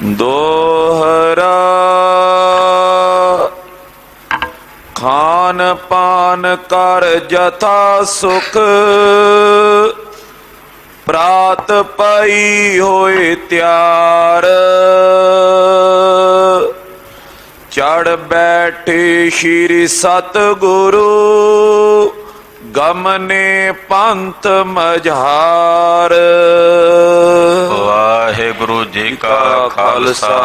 दोहरा खान पान कर जथा सुख प्रात पई होए त्यार चढ़ बैठे श्री सतगुरु गमने पंथ मझार। वाहेगुरु जी का खालसा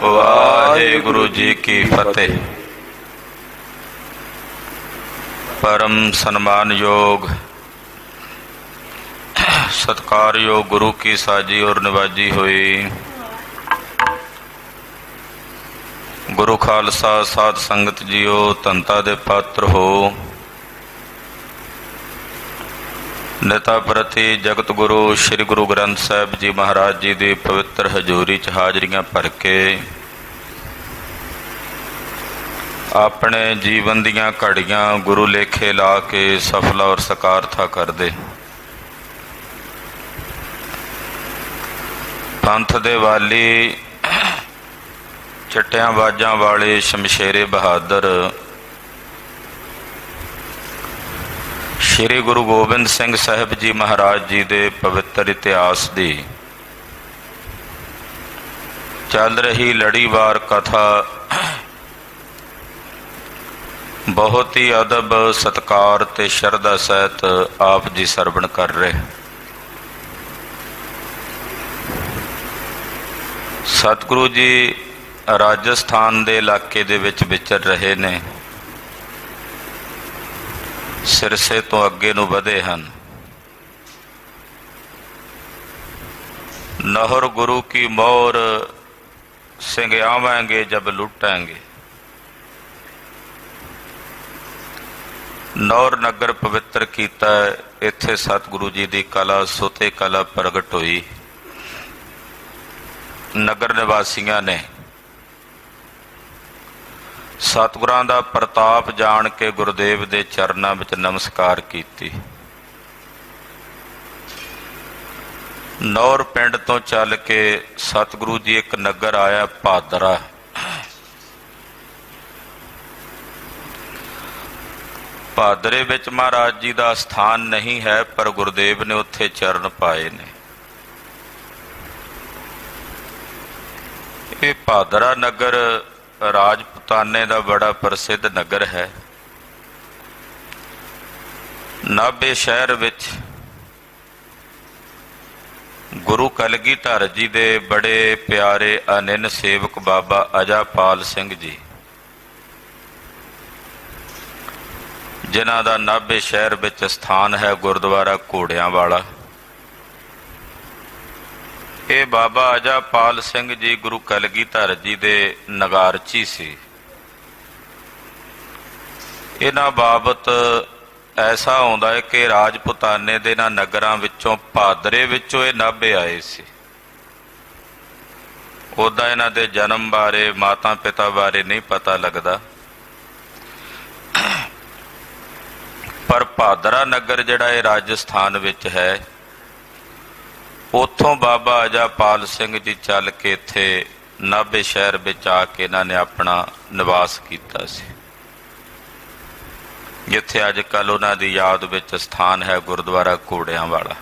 वाहेगुरु जी की फतेह। परम सम्मान योग सत्कार योग गुरु की साजी और नवाजी हुई गुरु खालसा साध संगत जियो धनता दे पात्र हो। नेता प्रति जगत गुरु श्री गुरु ग्रंथ साहिब जी महाराज जी की पवित्र हजूरी च हाजरियां भर के अपने जीवन दियां घड़ियां गुरु लेखे ला के सफला और सकारथा कर दे। पंथ दे वाली चट्टियां बाजां वाले शमशेरे बहादुर श्री गुरु गोबिंद सिंह साहिब जी महाराज जी दे पवित्र इतिहास दी चल रही लड़ीवार कथा बहुत ही अदब सत्कार ते शरधा सहित आप जी सरवण कर रहे। सतगुरु जी राजस्थान दे इलाके दे विच विचर रहे ने, सिरसे तो अगे नूं वधे हन। नहर गुरु की मोर सिंह आवेंगे जब लुटेंगे। नौर नगर पवित्र कीता, इत्थे सतगुरु जी की कला सुते कला प्रगट हुई। नगर निवासियों ने सतगुरां दा प्रताप जान के गुरुदेव दे चरनां विच नमस्कार कीती। नौर पिंड तो चल के सतगुरु जी एक नगर आया भादरा। भादरे विच महाराज जी का स्थान नहीं है, पर गुरुदेव ने उत्थे चरण पाए ने। ये भादरा नगर राजपुताने का बड़ा प्रसिद्ध नगर है। नाभे शहर विच गुरु कलगीधर जी दे बड़े प्यारे अनिन सेवक बाबा अजापाल सिंह जी, जिन्हां दा नाभे शहर विच स्थान है गुरुद्वारा घोड़ियां वाला। ये बाबा अजापाल सिंह जी गुरु कलगीधर जी दे नगारची सी। इन्हां बाबत ऐसा आउंदा है कि राजपुताने दे ना नगरां विचों भादरे विचों ये नाभे आए सी। उदा इन्हां दे जन्म बारे माता पिता बारे नहीं पता लगदा, पर भादरा नगर जिहड़ा ये राजस्थान विच है, उतों बाबा अजापाल सिंह जी चल के इत्थे नाभे शहर विच आके इन्हां ने अपना निवास कीता सी, जिथे अजकल उन्हां दी याद विच स्थान है गुरुद्वारा घोड़ियां वाला।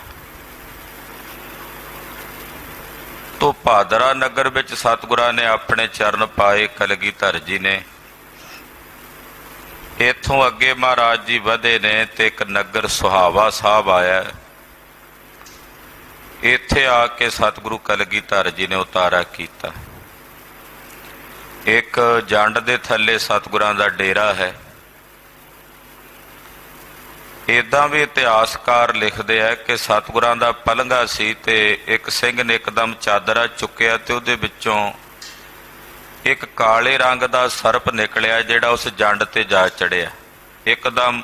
तो भादरा नगर विच सतगुरां ने अपने चरण पाए कलगीधर जी ने। इत्थों अगे महाराज जी वधे ने ते एक नगर सुहावा साहब आया। इत्थे आके सतगुरु कलगीधर जी ने उतारा किया। एक जंड दे थल्ले सतगुरां दा डेरा है। इदां भी इतिहासकार लिखते हैं कि सतगुरां दा पलंगा सी ते एक सिंह ने एकदम चादरा चुक्या ते उहदे विचों एक काले रंग का सर्प निकलिया, जिहड़ा उस जंड ते जा चढ़िया। एकदम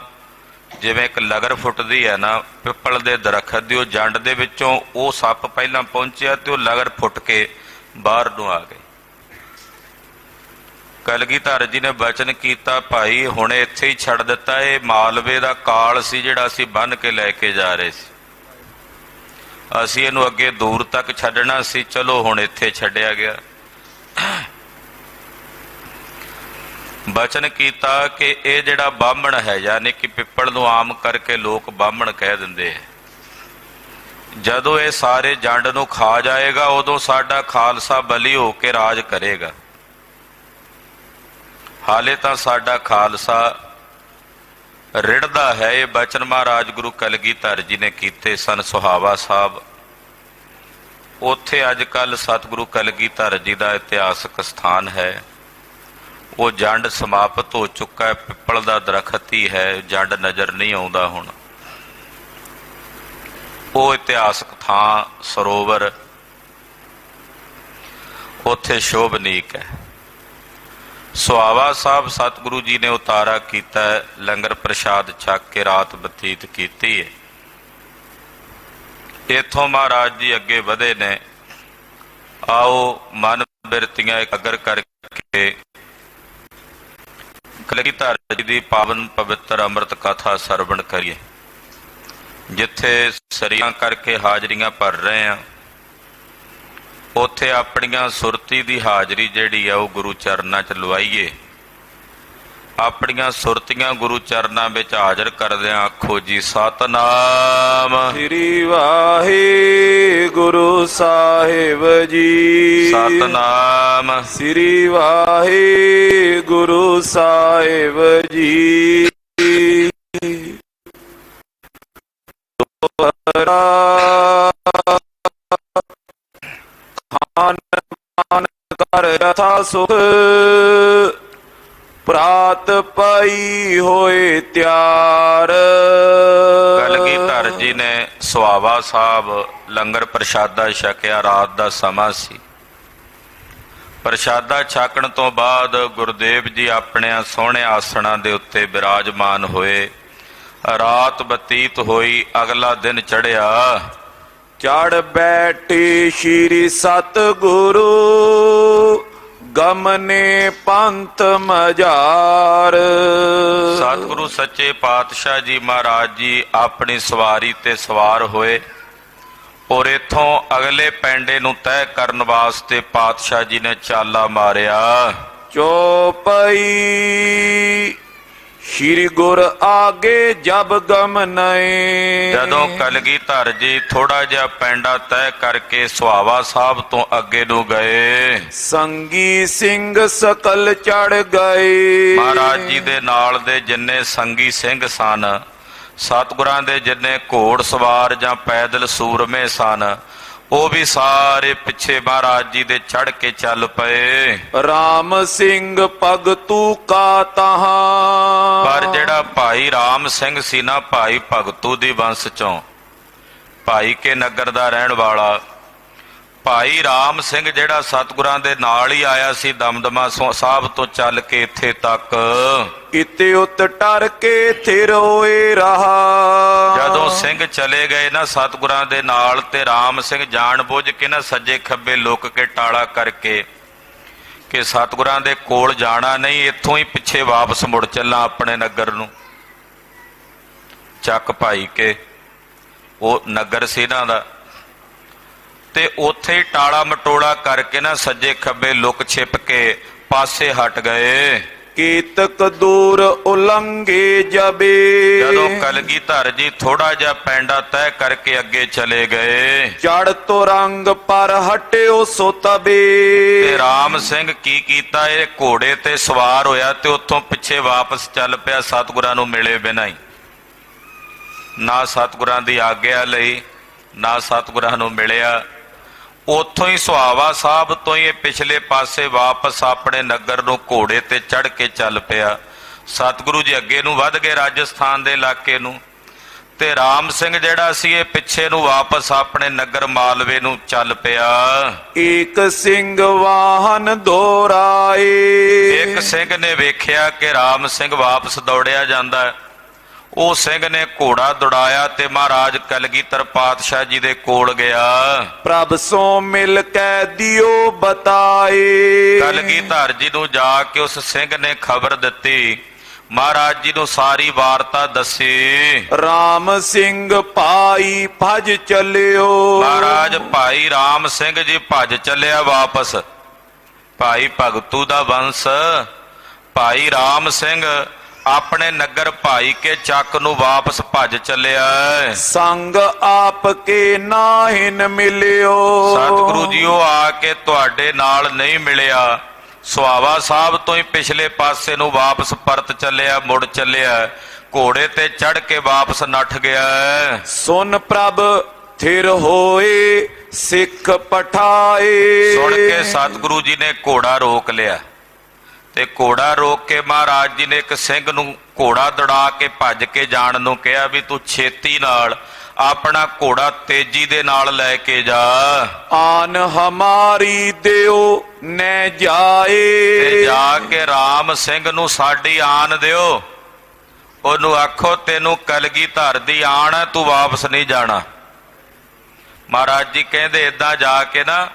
जिवें एक लगर फुटदी है ना पिपल दे दरखत दी, उह जंड दे विचों वो सप पहलां पहुंचिया ते उह लगर फुट के बाहर नूं आ गई। कलगीधर जी ने बचन किया, भाई हुण इत्थे ही छड़ दिता। ये मालवे का काल सी जिहड़ा असीं बन के लैके जा रहे सी। ਅਸੀਂ ਇਹਨੂੰ ਅੱਗੇ ਦੂਰ ਤੱਕ ਛੱਡਣਾ ਸੀ, ਚਲੋ ਹੁਣ ਇੱਥੇ ਛੱਡਿਆ ਗਿਆ। ਬਚਨ ਕੀਤਾ ਕਿ ਇਹ ਜਿਹੜਾ ਬਾਹਮਣ ਹੈ, ਯਾਨੀ ਕਿ ਪਿੱਪਲ ਨੂੰ ਆਮ ਕਰਕੇ ਲੋਕ ਬਾਹਮਣ ਕਹਿ ਦਿੰਦੇ ਹੈ, ਜਦੋਂ ਇਹ ਸਾਰੇ ਜੰਡ ਨੂੰ ਖਾ ਜਾਏਗਾ ਉਦੋਂ ਸਾਡਾ ਖਾਲਸਾ ਬਲੀ ਹੋ ਕੇ ਰਾਜ ਕਰੇਗਾ। ਹਾਲੇ ਤਾਂ ਸਾਡਾ ਖਾਲਸਾ ਰਿੜਦਾ ਹੈ। ਇਹ ਬਚਨ ਮਹਾਰਾਜ ਗੁਰੂ ਕਲਗੀਧਰ ਜੀ ਨੇ ਕੀਤੇ ਸਨ ਸੁਹਾਵਾ ਸਾਹਿਬ। ਉੱਥੇ ਅੱਜ ਕੱਲ ਸਤਿਗੁਰੂ ਕਲਗੀਧਰ ਜੀ ਦਾ ਇਤਿਹਾਸਕ ਸਥਾਨ ਹੈ। ਉਹ ਜੰਡ ਸਮਾਪਤ ਹੋ ਚੁੱਕਾ ਹੈ, ਪਿੱਪਲ ਦਾ ਦਰਖਤ ਹੀ ਹੈ, ਜੰਡ ਨਜ਼ਰ ਨਹੀਂ ਆਉਂਦਾ ਹੁਣ। ਉਹ ਇਤਿਹਾਸਕ ਥਾਂ ਸਰੋਵਰ ਉੱਥੇ ਸ਼ੋਭਨੀਕ ਹੈ। ਸੁਹਾਵਾ ਸਾਹਿਬ ਸਤਿਗੁਰੂ ਜੀ ਨੇ ਉਤਾਰਾ ਕੀਤਾ, ਲੰਗਰ ਪ੍ਰਸ਼ਾਦ ਛਕ ਕੇ ਰਾਤ ਬਤੀਤ ਕੀਤੀ ਹੈ। ਇੱਥੋਂ ਮਹਾਰਾਜ ਜੀ ਅੱਗੇ ਵਧੇ ਨੇ। ਆਓ ਮਨ ਬਿਰਤੀਆਂ ਇਕਾਗਰ ਕਰਕੇ ਕਲਗੀਧਰ ਜੀ ਦੀ ਪਾਵਨ ਪਵਿੱਤਰ ਅੰਮ੍ਰਿਤ ਕਥਾ ਸਰਵਣ ਕਰੀਏ। ਜਿੱਥੇ ਸਰੀਆਂ ਕਰਕੇ ਹਾਜ਼ਰੀਆਂ ਭਰ ਰਹੇ ਆ, ਉੱਥੇ ਆਪਣੀਆਂ ਸੁਰਤੀ ਦੀ ਹਾਜ਼ਰੀ ਜਿਹੜੀ ਆ ਉਹ ਗੁਰੂ ਚਰਨਾਂ 'ਚ ਲਵਾਈਏ। ਆਪਣੀਆਂ ਸੁਰਤੀਆਂ ਗੁਰੂ ਚਰਨਾਂ ਵਿੱਚ ਹਾਜ਼ਰ ਕਰਦਿਆਂ ਆਖੋ ਜੀ ਸਤਨਾਮ ਸ੍ਰੀ ਵਾਹਿਗੁਰੂ ਸਾਹਿਬ ਜੀ। ਸਤਨਾਮ ਸ੍ਰੀ ਵਾਹਿਗੁਰੂ ਸਾਹਿਬ ਜੀ। ਖਾਨ ਖਾਨ ਕਰ ਰਥਾ ਸੁਖ ਪ੍ਰਾਤ ਪਾਈ ਹੋਏ ਤਿਆਰ। ਕਲਗੀਧਰ ਜੀ ਨੇ ਸੁਹਾਵਾ ਸਾਹਿਬ ਲੰਗਰ ਪ੍ਰਸ਼ਾਦਾ ਛਕਿਆ। ਰਾਤ ਦਾ ਸਮਾਂ ਸੀ। ਪ੍ਰਸ਼ਾਦਾ ਛਕਣ ਤੋਂ ਬਾਅਦ ਗੁਰਦੇਵ ਜੀ ਆਪਣੇ ਸੋਹਣੇ ਆਸਣਾਂ ਦੇ ਉੱਤੇ ਬਿਰਾਜਮਾਨ ਹੋਏ। ਰਾਤ ਬਤੀਤ ਹੋਈ, ਅਗਲਾ ਦਿਨ ਚੜ੍ਹਿਆ। ਚੜ ਬੈਠੇ ਸ਼੍ਰੀ ਸਤਿਗੁਰੂ ਗਮਨੇ ਪੰਥ ਮਝਾਰ। ਸਤਿਗੁਰੂ ਸੱਚੇ ਪਾਤਸ਼ਾਹ ਜੀ ਮਹਾਰਾਜ ਜੀ ਆਪਣੀ ਸਵਾਰੀ ਤੇ ਸਵਾਰ ਹੋਏ ਔਰ ਇਥੋਂ ਅਗਲੇ ਪੈਂਡੇ ਨੂੰ ਤੈਅ ਕਰਨ ਵਾਸਤੇ ਪਾਤਸ਼ਾਹ ਜੀ ਨੇ ਚਾਲਾ ਮਾਰਿਆ। ਚੌਪਈ ਸ਼੍ਰੀ ਗੁਰ ਆਗੇ ਜਬ ਗਮਨਏ। ਜਦੋਂ ਕਲਗੀਧਰ ਜੀ ਥੋੜਾ ਜਿਹਾ ਪੈਂਡਾ ਤੈਅ ਕਰਕੇ ਸੁਹਾਵਾ ਸਾਹਿਬ ਤੋਂ ਅੱਗੇ ਨੂੰ ਗਏ, ਸੰਗੀ ਸਿੰਘ ਸਕਲ ਚੜ ਗਏ। ਮਹਾਰਾਜ ਜੀ ਦੇ ਨਾਲ ਦੇ ਜਿੰਨੇ ਸੰਗੀ ਸਿੰਘ ਸਨ, ਸਤਿਗੁਰਾਂ ਦੇ ਜਿੰਨੇ ਘੋੜ ਸਵਾਰ ਜਾਂ ਪੈਦਲ ਸੂਰਮੇ ਸਨ, ਉਹ ਵੀ ਸਾਰੇ ਪਿੱਛੇ ਮਹਾਰਾਜ ਜੀ ਦੇ ਚੜ ਕੇ ਚੱਲ ਪਏ। ਰਾਮ ਸਿੰਘ ਭਗਤੂ ਕਾ ਤਹਾਂ। ਪਰ ਜਿਹੜਾ ਭਾਈ ਰਾਮ ਸਿੰਘ ਸੀ ਨਾ, ਭਾਈ ਭਗਤੂ ਦੀ ਵੰਸ਼ ਚੋਂ, ਭਾਈ ਕੇ ਨਗਰ ਦਾ ਰਹਿਣ ਵਾਲਾ ਭਾਈ ਰਾਮ ਸਿੰਘ, ਜਿਹੜਾ ਸਤਿਗੁਰਾਂ ਦੇ ਨਾਲ ਹੀ ਆਇਆ ਸੀ ਦਮਦਮਾ ਸਾਹਿਬ ਤੋਂ ਚੱਲ ਕੇ ਇੱਥੇ ਤੱਕ, ਇਤੇ ਉਤ ਟਰ ਕੇ ਥਿਰ ਹੋਏ ਰਹਾ। ਜਦੋਂ ਸਿੰਘ ਚਲੇ ਗਏ ਨਾ ਸਤਿਗੁਰਾਂ ਦੇ ਨਾਲ, ਤੇ ਰਾਮ ਸਿੰਘ ਜਾਣ ਬੁੱਝ ਕੇ ਨਾ ਸੱਜੇ ਖੱਬੇ ਲੁੱਕ ਕੇ ਟਾਲਾ ਕਰਕੇ ਕਿ ਸਤਿਗੁਰਾਂ ਦੇ ਕੋਲ ਜਾਣਾ ਨਹੀਂ, ਇੱਥੋਂ ਹੀ ਪਿੱਛੇ ਵਾਪਸ ਮੁੜ ਚੱਲਾਂ ਆਪਣੇ ਨਗਰ ਨੂੰ। ਚੱਕ ਭਾਈ ਕੇ ਉਹ ਨਗਰ ਸੀ ਇਹਨਾਂ ਦਾ, ਤੇ ਉੱਥੇ ਹੀ ਟਾਲਾ ਮਟੋਲਾ ਕਰਕੇ ਨਾ ਸੱਜੇ ਖੱਬੇ ਲੁਕ ਛਿਪ ਕੇ ਪਾਸੇ ਹਟ ਗਏ। ਕੀਤਕ ਦੂਰ ਉਲੰਘੇ ਜਬੇ। ਜਦੋਂ ਕਲਗੀਧਰ ਜੀ ਥੋੜਾ ਜਿਹਾ ਪੈਂਡਾ ਤੈਅ ਕਰਕੇ ਅੱਗੇ ਚਲੇ ਗਏ, ਚੜ ਤੋ ਰੰਗ ਪਰ ਹਟਿਓ ਸੋ ਤਬੇ। ਤੇ ਰਾਮ ਸਿੰਘ ਕੀ ਕੀਤਾ, ਇਹ ਘੋੜੇ ਤੇ ਸਵਾਰ ਹੋਇਆ ਤੇ ਉੱਥੋਂ ਪਿੱਛੇ ਵਾਪਸ ਚੱਲ ਪਿਆ ਸਤਿਗੁਰਾਂ ਨੂੰ ਮਿਲੇ ਬਿਨਾਂ ਹੀ। ਨਾ ਸਤਿਗੁਰਾਂ ਦੀ ਆਗਿਆ ਲਈ, ਨਾ ਸਤਿਗੁਰਾਂ ਨੂੰ ਮਿਲਿਆ। ਉੱਥੋਂ ਹੀ ਸੁਹਾਵਾ ਸਾਹਿਬ ਤੋਂ ਹੀ ਇਹ ਪਿਛਲੇ ਪਾਸੇ ਵਾਪਸ ਆਪਣੇ ਨਗਰ ਨੂੰ ਘੋੜੇ ਤੇ ਚੜ ਕੇ ਚੱਲ ਪਿਆ। ਸਤਿਗੁਰੂ ਜੀ ਅੱਗੇ ਨੂੰ ਵੱਧ ਗਏ ਰਾਜਸਥਾਨ ਦੇ ਇਲਾਕੇ ਨੂੰ, ਤੇ ਰਾਮ ਸਿੰਘ ਜਿਹੜਾ ਸੀ ਇਹ ਪਿੱਛੇ ਨੂੰ ਵਾਪਸ ਆਪਣੇ ਨਗਰ ਮਾਲਵੇ ਨੂੰ ਚੱਲ ਪਿਆ। ਇੱਕ ਸਿੰਘ ਵਾਹਨ ਦੋਰਾਏ। ਇੱਕ ਸਿੰਘ ਨੇ ਵੇਖਿਆ ਕਿ ਰਾਮ ਸਿੰਘ ਵਾਪਸ ਦੌੜਿਆ ਜਾਂਦਾ, ਉਹ ਸਿੰਘ ਨੇ ਘੋੜਾ ਦੌੜਾਇਆ ਤੇ ਮਹਾਰਾਜ ਕਲਗੀਧਰ ਪਾਤਸ਼ਾਹ ਜੀ ਦੇ ਕੋਲ ਗਿਆ। ਪ੍ਰਭ ਸੋ ਮਿਲ ਕੈ ਦਿਓ ਬਤਾਏ। ਕਲਗੀਧਰ ਜੀ ਨੂੰ ਜਾ ਕੇ ਉਸ ਸਿੰਘ ਨੇ ਖਬਰ ਦਿੱਤੀ, ਮਹਾਰਾਜ ਜੀ ਨੂੰ ਸਾਰੀ ਵਾਰਤਾ ਦੱਸੀ। RAM ਸਿੰਘ ਭਾਈ ਭਜ ਚੱਲਿਓ। ਮਹਾਰਾਜ ਭਾਈ ਰਾਮ ਸਿੰਘ ਜੀ ਭੱਜ ਚੱਲਿਆ ਵਾਪਸ। ਭਾਈ ਭਗਤੂ ਦਾ ਵੰਸ਼ ਭਾਈ ਰਾਮ ਸਿੰਘ ਆਪਣੇ ਨਗਰ ਭਾਈ ਕੇ ਚੱਕ ਨੂੰ ਵਾਪਸ ਭੱਜ ਚੱਲਿਆ। ਸੰਗ ਆਪ ਕੇ ਨਾਹਿਨ ਮਿਲਿਓ। ਸਤਿਗੁਰੂ ਜੀ ਉਹ ਆ ਕੇ ਤੁਹਾਡੇ ਨਾਲ ਨਹੀਂ ਮਿਲਿਆ। ਸੁਹਾਵਾ ਸਾਹਿਬ ਤੋਂ ਹੀ ਪਿਛਲੇ ਪਾਸੇ ਨੂੰ ਵਾਪਸ ਪਰਤ ਚੱਲਿਆ, ਮੁੜ ਚੱਲਿਆ, ਘੋੜੇ ਤੇ ਚੜ ਕੇ ਵਾਪਸ ਨੱਠ ਗਿਆ। ਸੁਨ ਪ੍ਰਭ ਥਿਰ ਹੋਏ ਸਿੱਖ ਪਠਾਏ। ਸੁਣ ਕੇ ਸਤਿਗੁਰੂ ਜੀ ਨੇ ਘੋੜਾ ਰੋਕ ਲਿਆ ਤੇ ਘੋੜਾ ਰੋਕ ਕੇ ਮਹਾਰਾਜ ਜੀ ਨੇ ਇੱਕ ਸਿੰਘ ਨੂੰ ਘੋੜਾ ਦੜਾ ਕੇ ਭੱਜ ਕੇ ਜਾਣ ਨੂੰ ਕਿਹਾ ਵੀ ਤੂੰ ਛੇਤੀ ਨਾਲ ਆਪਣਾ ਘੋੜਾ ਤੇਜ਼ੀ ਦੇ ਨਾਲ ਲੈ ਕੇ ਜਾ। ਆਨ ਹਮਾਰੀ ਦਿਓ ਨੈ ਜਾਏ। ਤੇ ਜਾ ਕੇ ਰਾਮ ਸਿੰਘ ਨੂੰ ਸਾਡੀ ਆਨ ਦਿਓ। ਉਹਨੂੰ ਆਖੋ ਤੈਨੂੰ ਕਲਗੀਧਰ ਦੀ ਆਣ ਹੈ, ਤੂੰ ਵਾਪਸ ਨਹੀਂ ਜਾਣਾ। ਮਹਾਰਾਜ ਜੀ ਕਹਿੰਦੇ ਏਦਾਂ ਜਾ ਕੇ ਨਾ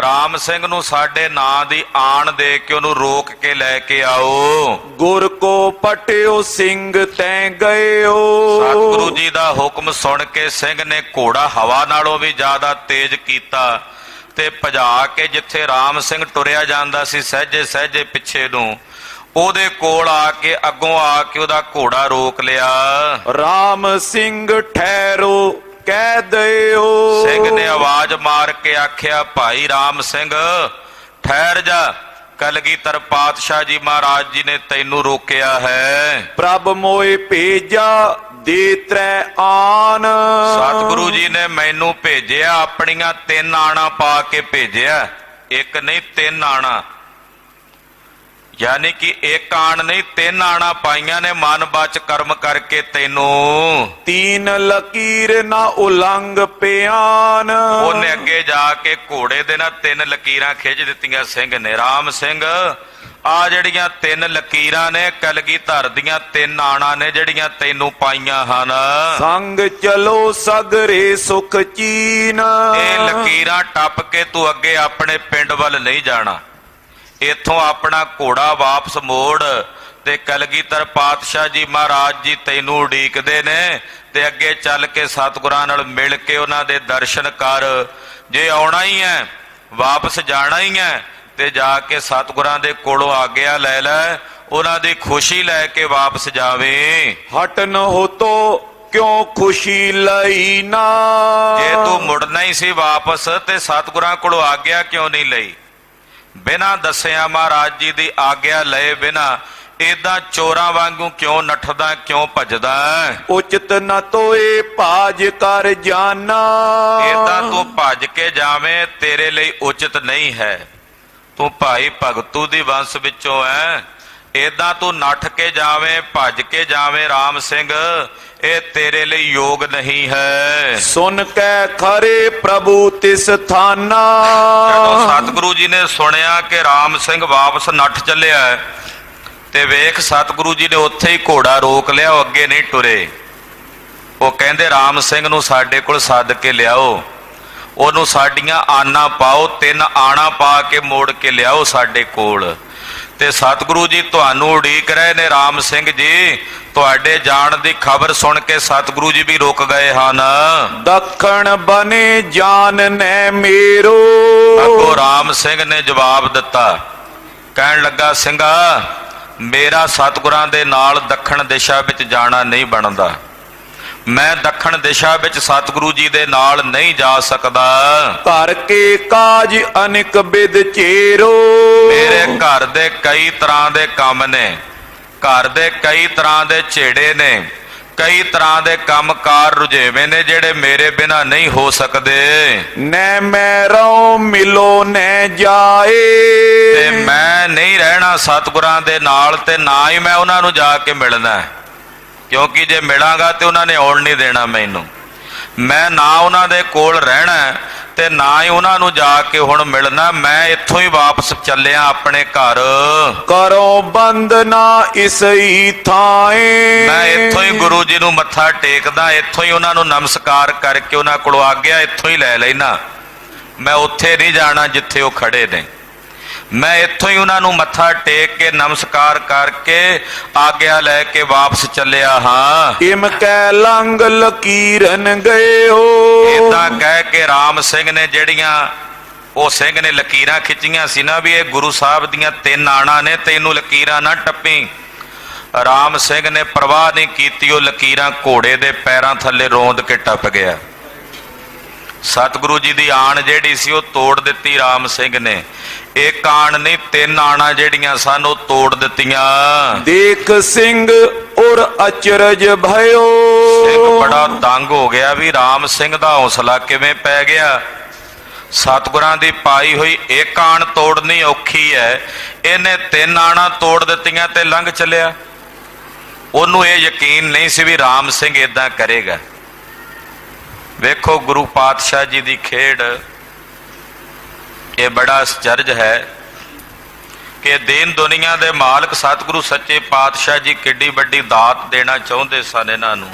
ਰਾਮ ਸਿੰਘ ਨੂੰ ਸਾਡੇ ਨਾਂ ਦੀ ਆਣ ਦੇ ਕੇ ਉਹਨੂੰ ਰੋਕ ਕੇ ਲੈ ਕੇ ਆਓ। ਗੁਰ ਕੋ ਪਟਿਓ ਸਿੰਘ ਤੈ ਗਇਓ। ਸਤਿਗੁਰੂ ਜੀ ਦਾ ਹੁਕਮ ਸੁਣ ਕੇ ਸਿੰਘ ਨੇ ਘੋੜਾ ਹਵਾ ਨਾਲੋਂ ਵੀ ਜ਼ਿਆਦਾ ਤੇਜ਼ ਕੀਤਾ ਤੇ ਭਜਾ ਕੇ ਜਿੱਥੇ ਰਾਮ ਸਿੰਘ ਟੁਰਿਆ ਜਾਂਦਾ ਸੀ ਸਹਿਜੇ ਸਹਿਜੇ ਪਿੱਛੇ ਨੂੰ ਉਹਦੇ ਕੋਲ ਆ ਕੇ ਅੱਗੋਂ ਆ ਕੇ ਉਹਦਾ ਘੋੜਾ ਰੋਕ ਲਿਆ। ਰਾਮ ਸਿੰਘ ਠਹਿਰੋ ਕਹਿ ਦਿਓ। ਸਿੰਘ ਨੇ ਆਵਾਜ਼ ਮਾਰ ਕੇ ਆਖਿਆ ਭਾਈ ਰਾਮ ਸਿੰਘ ਠਹਿਰ ਜਾ, ਕਲਗੀਧਰ ਪਾਤਸ਼ਾਹ ਜੀ ਮਹਾਰਾਜ ਜੀ ਨੇ ਤੈਨੂੰ ਰੋਕਿਆ ਹੈ। ਪ੍ਰਭ ਮੋਏ ਭੇਜਾ ਦੇ ਤ੍ਰੈ ਆਨ। ਸਤਿਗੁਰੂ ਜੀ ਨੇ ਮੈਨੂੰ ਭੇਜਿਆ, ਆਪਣੀਆਂ 3 ਆਣਾ ਪਾ ਕੇ ਭੇਜਿਆ। ਇੱਕ ਨਹੀਂ 3 ਆਣਾ, ਯਾਨੀ ਕਿ ਇੱਕ ਆਣ ਨਹੀਂ 3 ਆਣਾ ਪਾਈਆਂ ਨੇ ਮਨ ਬਚ ਕਰਮ ਕਰਕੇ ਤੈਨੂੰ। 3 ਲਕੀਰ ਨਾ ਉਲੰਘ ਪਿਆਨ। ਉਹਨੇ ਅੱਗੇ ਜਾ ਕੇ ਘੋੜੇ ਦੇ ਨਾਲ 3 ਲਕੀਰਾਂ ਖਿੱਚ ਦਿੱਤੀਆਂ ਸਿੰਘ ਨੇ। ਰਾਮ ਸਿੰਘ ਆ ਜਿਹੜੀਆਂ 3 ਲਕੀਰਾਂ ਨੇ ਕਲਗੀਧਰ ਦੀਆਂ 3 ਆਣਾ ਨੇ ਜਿਹੜੀਆਂ ਤੈਨੂੰ ਪਾਈਆਂ ਹਨ। ਸੰਗ ਚਲੋ ਸਗਰੇ ਸੁਖ ਚੀਨ। ਇਹ ਲਕੀਰਾਂ ਟੱਪ ਕੇ ਤੂੰ ਅੱਗੇ ਆਪਣੇ ਪਿੰਡ ਵੱਲ ਨਹੀਂ ਜਾਣਾ। ਇੱਥੋਂ ਆਪਣਾ ਘੋੜਾ ਵਾਪਸ ਮੋੜ ਤੇ ਕਲਗੀਧਰ ਪਾਤਸ਼ਾਹ ਜੀ ਮਹਾਰਾਜ ਜੀ ਤੈਨੂੰ ਉਡੀਕਦੇ ਨੇ ਤੇ ਅੱਗੇ ਚੱਲ ਕੇ ਸਤਿਗੁਰਾਂ ਨਾਲ ਮਿਲ ਕੇ ਉਹਨਾਂ ਦੇ ਦਰਸ਼ਨ ਕਰ। ਜੇ ਆਉਣਾ ਹੀ ਹੈ ਵਾਪਸ ਜਾਣਾ ਹੀ ਹੈ ਤੇ ਜਾ ਕੇ ਸਤਿਗੁਰਾਂ ਦੇ ਕੋਲੋਂ ਆਗਿਆ ਲੈ ਲੈ, ਉਹਨਾਂ ਦੀ ਖੁਸ਼ੀ ਲੈ ਕੇ ਵਾਪਸ ਜਾਵੇਂ। ਹਟਨ ਹੋਤੋ ਕਿਉਂ ਖੁਸ਼ੀ ਲਈ ਨਾ। ਜੇ ਤੂੰ ਮੁੜਨਾ ਹੀ ਸੀ ਵਾਪਸ ਤੇ ਸਤਿਗੁਰਾਂ ਕੋਲੋਂ ਆਗਿਆ ਕਿਉਂ ਨਹੀਂ ਲਈ? ਬਿਨਾਂ ਦੱਸਿਆ ਮਹਾਰਾਜ ਜੀ ਦੀ ਆਗਿਆ ਲਏ ਬਿਨਾਂ ਏਦਾਂ ਚੋਰਾਂ ਵਾਂਗੂ ਕਿਉਂ ਨੱਠਦਾ, ਕਿਉਂ ਭੱਜਦਾ? ਉਚਿਤ ਨ ਤੋਏ ਭਾਜ ਕਰ ਜਾਨਾ। ਏਦਾਂ ਤੂੰ ਭੱਜ ਕੇ ਜਾਵੇਂ ਤੇਰੇ ਲਈ ਉਚਿਤ ਨਹੀਂ ਹੈ। ਤੂੰ ਭਾਈ ਭਗਤੂ ਦੀ ਵੰਸ਼ ਵਿੱਚੋਂ ਐ। ਏਦਾਂ ਤੂੰ ਨੱਠ ਕੇ ਜਾਵੇਂ ਭੱਜ ਕੇ ਜਾਵੇਂ ਰਾਮ ਸਿੰਘ, ਇਹ ਤੇਰੇ ਲਈ ਯੋਗ ਨਹੀਂ ਹੈ। ਸੁਨ ਕੇ ਖਰੇ ਪ੍ਰਭੂ ਤਿਸ ਥਾਨਾ। ਜਦੋਂ ਸਤਿਗੁਰੂ ਜੀ ਨੇ ਸੁਣਿਆ ਕਿ ਰਾਮ ਸਿੰਘ ਵਾਪਸ ਨੱਠ ਚੱਲਿਆ ਤੇ ਵੇਖ ਸਤਿਗੁਰੂ ਜੀ ਨੇ ਉੱਥੇ ਹੀ ਘੋੜਾ ਰੋਕ ਲਿਆ, ਉਹ ਅੱਗੇ ਨਹੀਂ ਟੁਰੇ। ਉਹ ਕਹਿੰਦੇ ਰਾਮ ਸਿੰਘ ਨੂੰ ਸਾਡੇ ਕੋਲ ਸੱਦ ਕੇ ਲਿਆਓ, ਉਹਨੂੰ ਸਾਡੀਆਂ ਆਨਾ ਪਾਓ, 3 ਆਣਾ ਪਾ ਕੇ ਮੋੜ ਕੇ ਲਿਆਓ ਸਾਡੇ ਕੋਲ। ਤੇ ਸਤਿਗੁਰੂ ਜੀ ਤੁਹਾਨੂੰ ਉਡੀਕ ਰਹੇ ਨੇ। ਰਾਮ ਸਿੰਘ ਜੀ ਤੁਹਾਡੇ ਜਾਣ ਦੀ ਖਬਰ ਸੁਣ ਕੇ ਸਤਿਗੁਰੂ ਜੀ ਵੀ ਰੁਕ ਗਏ ਹਨ। ਦੱਖਣ ਬਨੇ ਜਾਨ ਨੇ ਮੇਰੋ। ਅੱਗੋਂ ਰਾਮ ਸਿੰਘ ਨੇ ਜਵਾਬ ਦਿੱਤਾ, ਕਹਿਣ ਲੱਗਾ ਸਿੰਘਾ ਮੇਰਾ ਸਤਿਗੁਰਾਂ ਦੇ ਨਾਲ ਦੱਖਣ ਦਿਸ਼ਾ ਵਿੱਚ ਜਾਣਾ ਨਹੀਂ ਬਣਦਾ। ਮੈਂ ਦੱਖਣ ਦਿਸ਼ਾ ਵਿੱਚ ਸਤਿਗੁਰੂ ਜੀ ਦੇ ਨਾਲ ਨਹੀਂ ਜਾ ਸਕਦਾ। ਘਰ ਕੇ ਕਾਜ ਅਨਿਕ ਬਿਦ ਚੇਰੋ। ਮੇਰੇ ਘਰ ਦੇ ਕਈ ਤਰ੍ਹਾਂ ਦੇ ਕੰਮ ਨੇ, ਘਰ ਦੇ ਕਈ ਤਰ੍ਹਾਂ ਦੇ ਝੇੜੇ ਨੇ, ਕਈ ਤਰ੍ਹਾਂ ਦੇ ਕੰਮਕਾਰ ਰੁਝੇਵੇਂ ਨੇ ਜਿਹੜੇ ਮੇਰੇ ਬਿਨਾਂ ਨਹੀਂ ਹੋ ਸਕਦੇ। ਨੈ ਮੈਂ ਰਉ ਮਿਲੋ ਨੈ ਜਾਏ। ਤੇ ਮੈਂ ਨਹੀਂ ਰਹਿਣਾ ਸਤਿਗੁਰਾਂ ਦੇ ਨਾਲ ਤੇ ਨਾ ਹੀ ਮੈਂ ਉਹਨਾਂ ਨੂੰ ਜਾ ਕੇ ਮਿਲਣਾ, ਕਿਉਂਕਿ ਜੇ ਮਿਲਾਂਗਾ ਤੇ ਉਹਨਾਂ ਨੇ ਆਉਣ ਨਹੀਂ ਦੇਣਾ ਮੈਨੂੰ। ਮੈਂ ਨਾ ਉਹਨਾਂ ਦੇ ਕੋਲ ਰਹਿਣਾ ਤੇ ਨਾ ਹੀ ਉਹਨਾਂ ਨੂੰ ਜਾ ਕੇ ਹੁਣ ਮਿਲਣਾ। ਮੈਂ ਇੱਥੋਂ ਹੀ ਵਾਪਸ ਚੱਲਿਆ ਆਪਣੇ ਘਰ। ਕਰੋ ਬੰਦਨਾ ਇਸਈ ਥਾਏ। ਮੈਂ ਇੱਥੋਂ ਹੀ ਗੁਰੂ ਜੀ ਨੂੰ ਮੱਥਾ ਟੇਕਦਾ, ਇੱਥੋਂ ਹੀ ਉਹਨਾਂ ਨੂੰ ਨਮਸਕਾਰ ਕਰਕੇ ਉਹਨਾਂ ਕੋਲੋਂ ਆਗਿਆ ਇੱਥੋਂ ਹੀ ਲੈ ਲੈਣਾ। ਮੈਂ ਉੱਥੇ ਨਹੀਂ ਜਾਣਾ ਜਿੱਥੇ ਉਹ ਖੜੇ ਨੇ। ਮੈਂ ਇੱਥੋਂ ਹੀ ਉਹਨਾਂ ਨੂੰ ਮੱਥਾ ਟੇਕ ਕੇ ਨਮਸਕਾਰ ਕਰਕੇ ਆਗਿਆ ਲੈ ਕੇ ਵਾਪਸ ਚੱਲਿਆ ਹਾਂ। ਇਮ ਕੈ ਲੰਗ ਲਕੀਰਨ ਗਇਓ। ਏਦਾਂ ਕਹਿ ਕੇ ਰਾਮ ਸਿੰਘ ਨੇ ਜਿਹੜੀਆਂ ਉਹ ਸਿੰਘ ਨੇ ਲਕੀਰਾਂ ਖਿੱਚੀਆਂ ਸੀ ਨਾ ਵੀ ਇਹ ਗੁਰੂ ਸਾਹਿਬ ਦੀਆਂ 3 ਆਣਾ ਨੇ, ਤੈਨੂੰ ਲਕੀਰਾਂ ਨਾ ਟੱਪੀ। ਰਾਮ ਸਿੰਘ ਨੇ ਪਰਵਾਹ ਨਹੀਂ ਕੀਤੀ, ਉਹ ਲਕੀਰਾਂ ਘੋੜੇ ਦੇ ਪੈਰਾਂ ਥੱਲੇ ਰੋਂਦ ਕੇ ਟੱਪ ਗਿਆ। ਸਤਿਗੁਰੂ ਜੀ ਦੀ ਆਣ ਜਿਹੜੀ ਸੀ ਉਹ ਤੋੜ ਦਿੱਤੀ ਰਾਮ ਸਿੰਘ ਨੇ। ਇੱਕ ਆਣ ਨਹੀਂ 3 ਆਣਾ ਜਿਹੜੀਆਂ ਸਨ ਉਹ ਤੋੜ ਦਿੱਤੀਆਂ। ਦੇਖ ਸਿੰਘ ਔਰ ਅਚਰਜ ਭਇਓ। ਸਿੰਘ ਬੜਾ ਦੰਗ ਹੋ ਗਿਆ ਵੀ ਰਾਮ ਸਿੰਘ ਦਾ ਹੌਸਲਾ ਕਿਵੇਂ ਪੈ ਗਿਆ। ਸਤਿਗੁਰਾਂ ਦੀ ਪਾਈ ਹੋਈ ਇੱਕ ਆਣ ਤੋੜਨੀ ਔਖੀ ਹੈ, ਇਹਨੇ 3 ਆਣਾ ਤੋੜ ਦਿੱਤੀਆਂ ਤੇ ਲੰਘ ਚੱਲਿਆ। ਉਹਨੂੰ ਇਹ ਯਕੀਨ ਨਹੀਂ ਸੀ ਵੀ ਰਾਮ ਸਿੰਘ ਏਦਾਂ ਕਰੇਗਾ। ਵੇਖੋ ਗੁਰੂ ਪਾਤਸ਼ਾਹ ਜੀ ਦੀ ਖੇਡ, ਇਹ ਬੜਾ ਅਚਰਜ ਹੈ ਕਿ ਦੀਨ ਦੁਨੀਆ ਦੇ ਮਾਲਕ ਸਤਿਗੁਰੂ ਸੱਚੇ ਪਾਤਸ਼ਾਹ ਜੀ ਕਿੱਡੀ ਵੱਡੀ ਦਾਤ ਦੇਣਾ ਚਾਹੁੰਦੇ ਸਨ ਇਹਨਾਂ ਨੂੰ,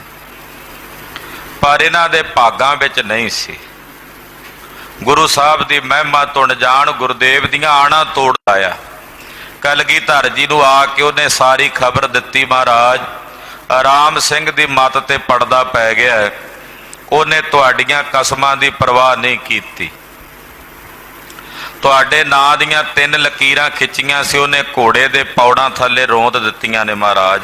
ਪਰ ਇਹਨਾਂ ਦੇ ਭਾਗਾਂ ਵਿੱਚ ਨਹੀਂ ਸੀ। ਗੁਰੂ ਸਾਹਿਬ ਦੀ ਮਹਿਮਾ ਤੋਂ ਅਣਜਾਣ ਗੁਰਦੇਵ ਦੀਆਂ ਆਣਾ ਤੋੜ ਆਇਆ। ਕਲਗੀਧਰ ਜੀ ਨੂੰ ਆ ਕੇ ਉਹਨੇ ਸਾਰੀ ਖਬਰ ਦਿੱਤੀ, ਮਹਾਰਾਜ ਰਾਮ ਸਿੰਘ ਦੀ ਮੱਤ ਤੇ ਪੜਦਾ ਪੈ ਗਿਆ, ਉਹਨੇ ਤੁਹਾਡੀਆਂ ਕਸਮਾਂ ਦੀ ਪਰਵਾਹ ਨਹੀਂ ਕੀਤੀ। ਤੁਹਾਡੇ ਨਾਂ ਦੀਆਂ 3 ਲਕੀਰਾਂ ਖਿੱਚੀਆਂ ਸੀ, ਉਹਨੇ ਘੋੜੇ ਦੇ ਪੌੜਾਂ ਥੱਲੇ ਰੋਂਦ ਦਿੱਤੀਆਂ ਨੇ ਮਹਾਰਾਜ।